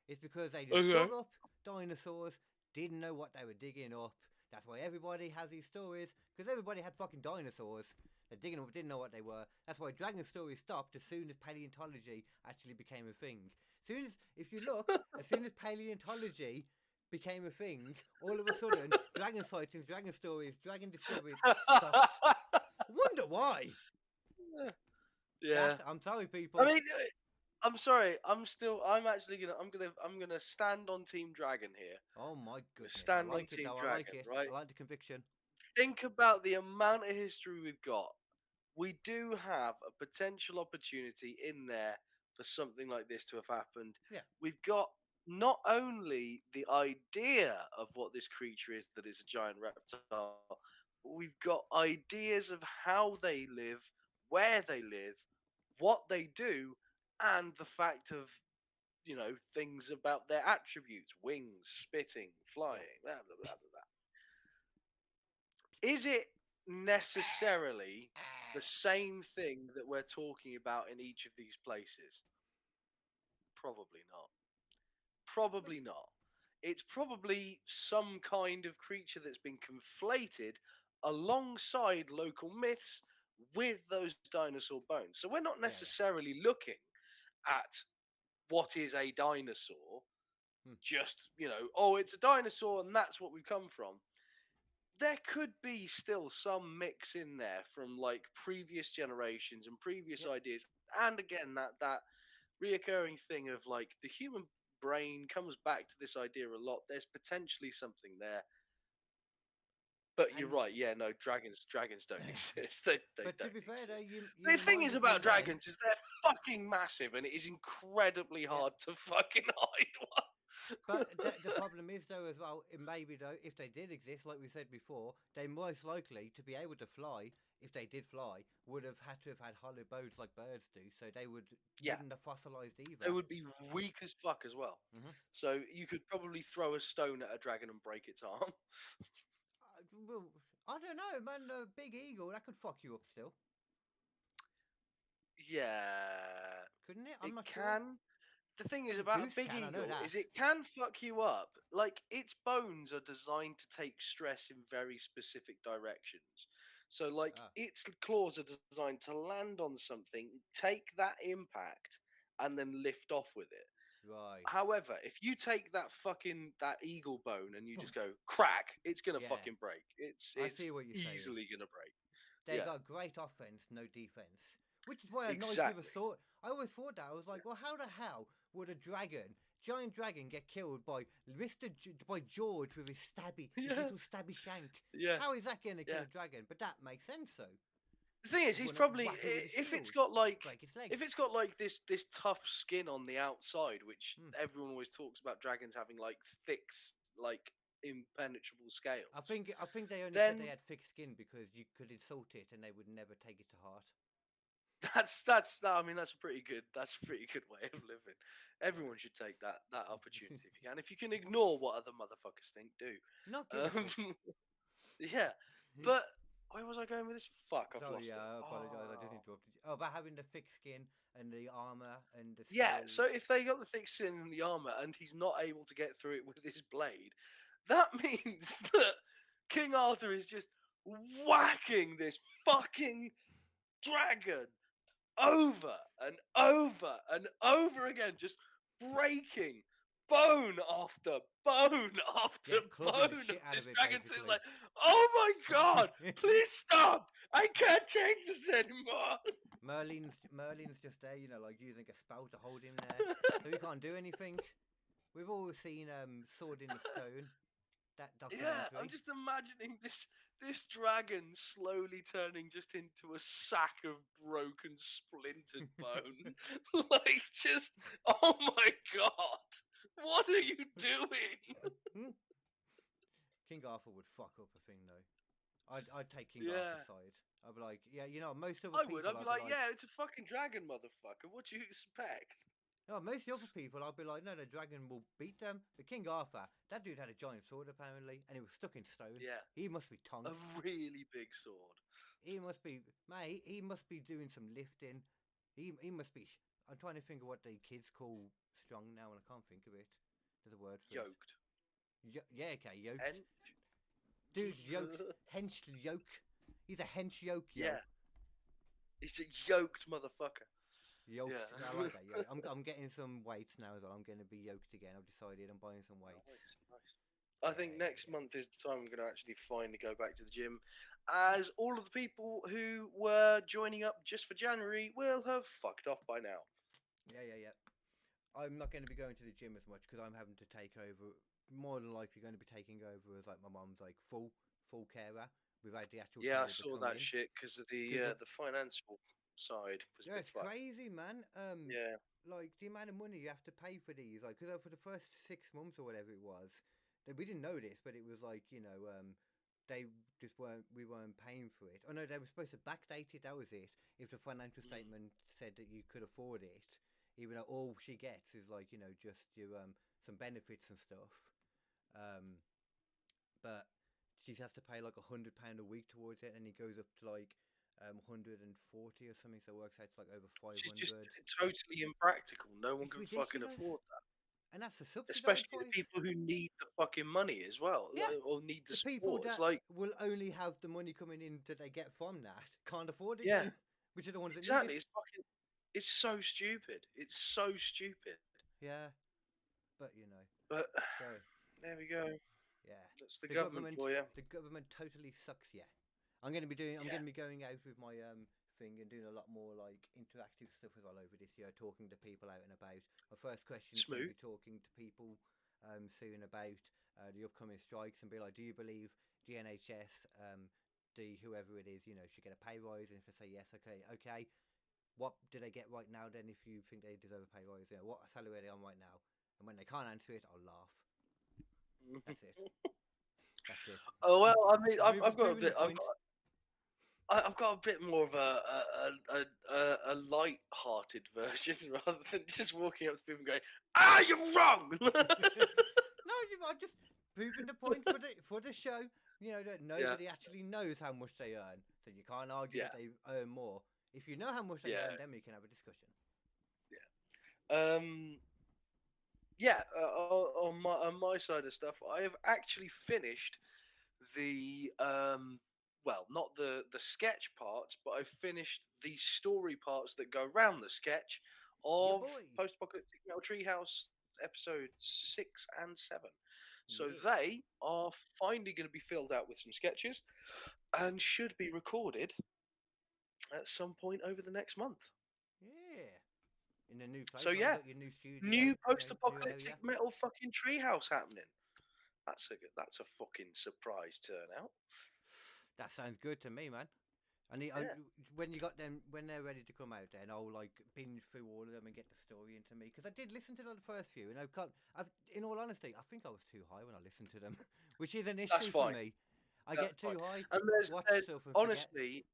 It's because they just Okay. dug up dinosaurs, didn't know what they were digging up. That's why everybody has these stories, because everybody had fucking dinosaurs. They're digging up, didn't know what they were. That's why dragon stories stopped as soon as paleontology actually became a thing. If you look, as soon as paleontology became a thing, all of a sudden, dragon sightings, dragon stories, dragon discoveries stopped. I wonder why. Yeah. I'm sorry, I people. mean, I'm sorry. I'm gonna stand on Team Dragon here. Oh my I'm gonna goodness, I stand on like it Team though. I like Dragon, it. right? I like the conviction. Think about the amount of history we've got. We do have a potential opportunity in there for something like this to have happened. Yeah, We've got not only the idea of what this creature is, that it's a giant reptile, but we've got ideas of how they live, where they live, what they do, and the fact of things about their attributes: wings, spitting, yeah. flying, blah blah blah blah blah. Is it necessarily the same thing that we're talking about in each of these places? Probably not. But Probably not. It's probably some kind of creature that's been conflated alongside local myths with those dinosaur bones. So we're not yeah, yeah. necessarily looking at what is a dinosaur, Hmm. just, oh, it's a dinosaur and that's what we've come from. There could be still some mix in there from like previous generations and previous Yep. ideas, and again that reoccurring thing of like the human brain comes back to this idea a lot. There's potentially something there. But you're And right, yeah, no, dragons don't exist. They but to don't be fair though, exist. you The thing is reminded me about then. dragons is they're fucking massive, and it is incredibly Yeah. hard to fucking hide one. But the problem is though as well, it maybe though, if they did exist, like we said before, they most likely to be able to fly, if they did fly, would have had to have had hollow bones like birds do, so they Yeah, wouldn't have fossilized either. they would be weak as fuck as well. Hmm. So you could probably throw a stone at a dragon and break its arm. Well, I don't know, man. The big eagle that could fuck you up still, Yeah, couldn't it? I'm it not sure. can. The thing I is mean, about a goose big can. I know eagle is that. it can fuck you up. Like its bones are designed to take stress in very specific directions. So like Ah, its claws are designed to land on something, take that impact, and then lift off with it. right. However, if you take that eagle bone and you just go crack, it's gonna Yeah, fucking break. I see It's what you're saying. easily gonna break. They Yeah, got great offense, no defense. Which is why I always never exactly. thought. I always thought that I was like, well, how the hell would a dragon, giant dragon, get killed by by George with his Yeah, little stabby shank? yeah, How is that going to kill yeah. a dragon? But that makes sense, though. The thing is, He's he's going to probably whack it with a if it's shield, got like break its leg. if it's got like this tough skin on the outside, which Hmm. everyone always talks about dragons having like thick, like impenetrable scales, I think they only said they then had thick skin because you could insult it and they would never take it to heart. I mean that's a pretty good way of living. Everyone should take that opportunity if you can. If you can ignore what other motherfuckers think, do. Not give a shit. Um, yeah, but where was I going with this? Fuck, I've Sorry, lost it. yeah, I apologise. I just Oh. interrupted you. Oh, about having the thick skin and the armor and the Yeah, so scales. if they got the thick skin and the armor and he's not able to get through it with his blade, that means that King Arthur is just whacking this fucking dragon over and over and over again, just breaking bone after bone after Yeah, clubbing the bone of shit out this of it, dragon. So it's basically. like, oh my god, please stop! I can't take this anymore. Merlin's just there, like using a spell to hold him there, so he can't do anything. We've all seen Sword in the Stone, that Yeah, I'm documentary. just imagining this dragon slowly turning just into a sack of broken, splintered bone. Like, just oh my god, what are you doing? Hmm? King Arthur would fuck up a thing though. I'd take King Arthur's Yeah, side. I'd be like, yeah, most other I would. people, I'd be I'd be like, like, yeah, it's a fucking dragon, motherfucker. What do you expect? no, most of the other people, I'd be like, no, the dragon will beat them. But King Arthur, that dude had a giant sword apparently, and he was stuck in stone. Yeah, He must be a tonks. really big sword. He must be, man. He must be doing some lifting. He must be. I'm trying to think of what the kids call strong now, and I can't think of it. There's a word for it. Yoked. Yeah, okay, yoked. And Dude, yoked. Hench yoke. He's a hench yoke, yo. yeah, he's a yoked motherfucker. Yoked. I Yeah. like that. Yeah, I'm getting some weights now as well. I'm going to be yoked again. I've decided I'm buying some weights. Nice, nice. I think Yeah, next yeah, month is the time I'm going to actually finally go back to the gym, as all of the people who were joining up just for January will have fucked off by now. yeah. I'm not going to be going to the gym as much because I'm having to take over. More than likely, going to be taking over as like my mum's like full carer without the actual Yeah, I carer to saw come that in. shit because of Because the financial side was a yeah, bit it's fucked. crazy, man. Yeah, Like the amount of money you have to pay for these, like, because for the first 6 months or whatever it was, we didn't know this, but it was like they just we weren't paying for it. Oh no, they were supposed to backdate it. That was it. If the financial mm. statement said that you could afford it, even though all she gets is like just your some benefits and stuff, um, but she has to pay like £100 a week towards it, and it goes up to like 140 or something, so it works out to like over Which is just 500. totally impractical. No one It's can fucking ridiculous, afford that, and that's the subsidised especially the price. people who need the fucking money as well, Yeah, or need the the people support. It's that like, will only have the money coming in that they get from that can't afford it yeah, then, which are the ones that need exactly. it. It's so stupid. It's so stupid. Yeah, but But so there we go. yeah, That's the the government government, for you. the government totally sucks. Yeah, I'm gonna be doing. I'm Yeah. gonna be going out with my thing and doing a lot more like interactive stuff as well over this year, talking to people out and about. My first question is going to Smooth. be talking to people soon about the upcoming strikes and be like, do you believe the NHS, the whoever it is, should get a pay rise? And if they say yes, okay, what do they get right now then? If you think they deserve a pay rise, what salary are they on right now? And when they can't answer it, I'll laugh. That's it. That's it. Oh well, I mean, I've got a Proving the bit. point. I've got a bit more of a light-hearted version rather than just walking up to people and going, "Ah, you're wrong." No, I'm just proving the point for the show. That Yeah, nobody actually knows how much they earn, so you can't argue yeah, that they earn more. If you know how much they yeah, earn, then we can have a discussion. yeah. Yeah. On my side of stuff, I have actually finished the well, not the sketch parts, but I've finished the story parts that go around the sketch Yeah, of boy. Post-Apocalyptic Metal Treehouse episode 6 and 7. So Yeah, they are finally going to be filled out with some sketches and should be recorded at some point over the next month. yeah. In a new place, So well, you yeah, got your new studio, new new area. post-apocalyptic metal fucking treehouse happening. That's a fucking surprise turnout. That sounds good to me, man. Yeah, When you got them, when they're ready to come out, then I'll like binge through all of them and get the story into me because I did listen to the first few, and in all honesty, I think I was too high when I listened to them, which is an that's issue for fine. me. I That's get fine. too high, And watch there's stuff and forget. honestly,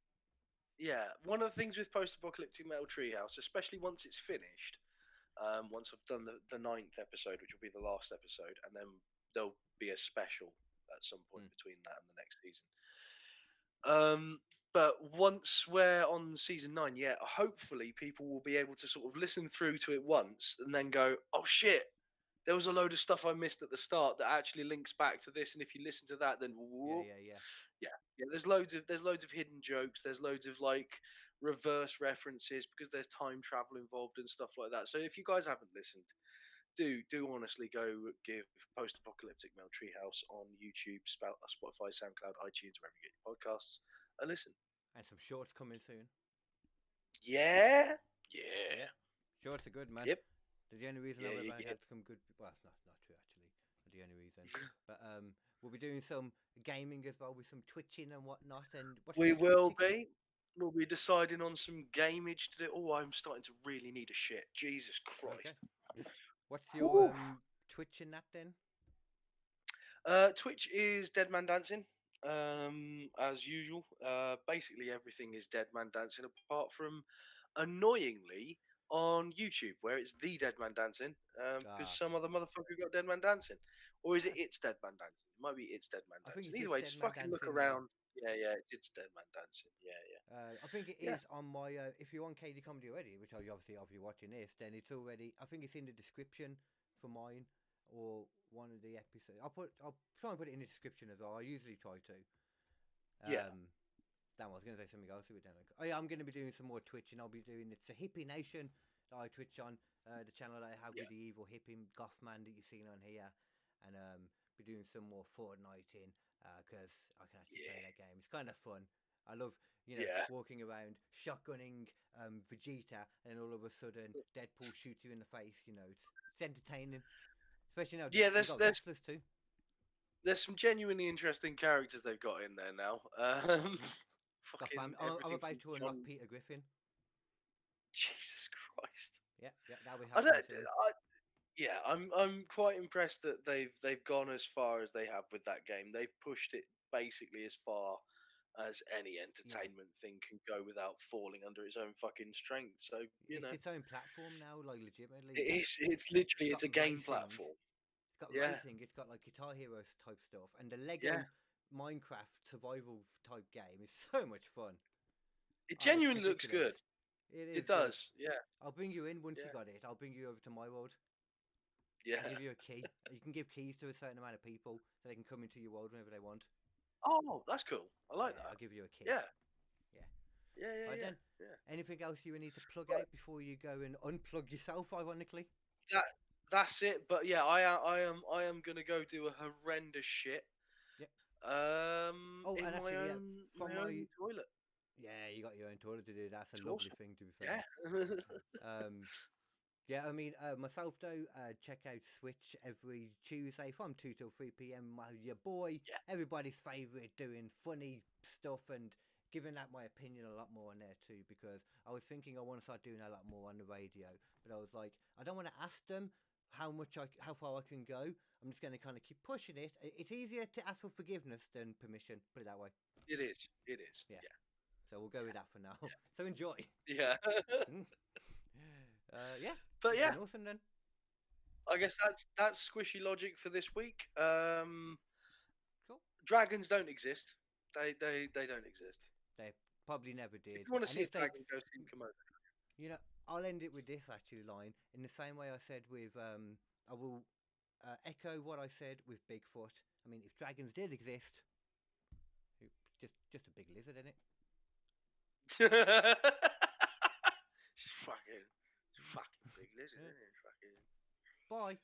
yeah, one of the things with post-apocalyptic metal treehouse, especially once it's finished, once I've done the ninth episode, which will be the last episode, and then there'll be a special at some point Mm. between that and the next season. But once we're on season 9, yeah, hopefully people will be able to sort of listen through to it once and then go, "Oh shit, there was a load of stuff I missed at the start that actually links back to this." And if you listen to that, then Yeah, whoop, yeah, yeah. yeah. There's loads of hidden jokes. There's loads of like reverse references because there's time travel involved and stuff like that. So if you guys haven't listened, do honestly go give Post Apocalyptic Male Treehouse on YouTube, Spotify, SoundCloud, iTunes, wherever you get your podcasts, and listen. And some shorts coming soon. Yeah, yeah, Yeah, shorts are good, man. yep, They're the only reason yeah, I've yeah, ever yep. had some good. Well, it's not true actually. The only reason, but we'll be doing some gaming as well with some twitching and whatnot. And what's We your Twitch will again? be. We'll be deciding on some gamage to do. Oh, I'm starting to really need a shit. Jesus Okay. Christ. What's your Whew. Twitch in that then? Twitch is Dead Man Dancing, as usual. Basically, everything is Dead Man Dancing, apart from annoyingly on YouTube, where it's the Dead Man Dancing, because Ah, some other motherfucker got Dead Man Dancing, or is it I, It's Dead Man Dancing? It might be It's Dead Man I think Dancing. it's Either It's way, Dead just Man fucking look Dancing. Yeah. around. Yeah, yeah, it's Dead Man Dancing. Yeah, I think it yeah, is on my. If you're on KD Comedy already, which obviously if you're watching this, then it's already. I think it's in the description for mine or one of the episodes. I'll try and put it in the description as well. I usually try to. yeah, Damn, I was going to say something else. Oh yeah, I'm going to be doing some more Twitch, and I'll be doing it's the Hippie Nation that I Twitch on. The channel that I have yeah, with the evil hippie goth man that you've seen on here, and be doing some more Fortnite in because I can actually play yeah, that game. It's kind of fun. I love yeah. walking around shotgunning Vegeta, and then all of a sudden Deadpool shoots you in the face. It's entertaining, especially now Yeah, you there's got there's wrestlers too. there's some genuinely interesting characters they've got in there now. Mm. Got Fucking fam. I'm everything about from to unlock John. Peter Griffin. Jesus Christ. Yeah, yeah, that'll be I happening don't. soon. Yeah, I'm quite impressed that they've gone as far as they have with that game. They've pushed it basically as far as any Yeah. entertainment thing can go without falling under its own fucking strength. So It's its own platform now, like legitimately. it's It's literally got it's a game racing. platform. It's got Yeah, racing. It's got like Guitar Hero type stuff, and the yeah. Lego Minecraft survival type game is so much fun. It Oh, it's genuinely looks ridiculous. good. It It is good. does. Yeah, I'll bring you in once you yeah, got it. I'll bring you over to my world. I'll yeah. give you a key. You can give keys to a certain amount of people so they can come into your world whenever they want. Oh, that's cool. I like Yeah, that. I'll give you a key. Yeah, Yeah. yeah, yeah, Right yeah, then. yeah. Anything else you need to plug Right. out before you go and unplug yourself? Ironically. That that's it. But yeah, I am gonna go do a horrendous shit. Oh, In and my actually, yeah, own from my my own toilet. Yeah, you got your own toilet to do. That's a It's lovely awesome. thing, to be fair. Yeah. Yeah, I mean, myself though, check out Switch every Tuesday from 2 till 3 p.m. Your boy, Yeah. everybody's favourite, doing funny stuff and giving out my opinion a lot more on there too. Because I was thinking I want to start doing a lot more on the radio, but I was like, I don't want to ask them how far I can go. I'm just going to kind of keep pushing it. It's easier to ask for forgiveness than permission. Put it that way. It is. It is. Yeah. Yeah. So we'll go with that for now. So enjoy. Yeah. Yeah, But it's yeah, been awesome then. I guess that's squishy logic for this week. Cool. Dragons don't exist. They don't exist. They probably never If did. you want to And see a if they, dragon, go see Komodo. you know, I'll end it with this actually line in the same way I said with I will echo what I said with Bigfoot. I mean, if dragons did exist, just a big lizard in it. It's fucking big lizard, isn't it? Fucking. Bye.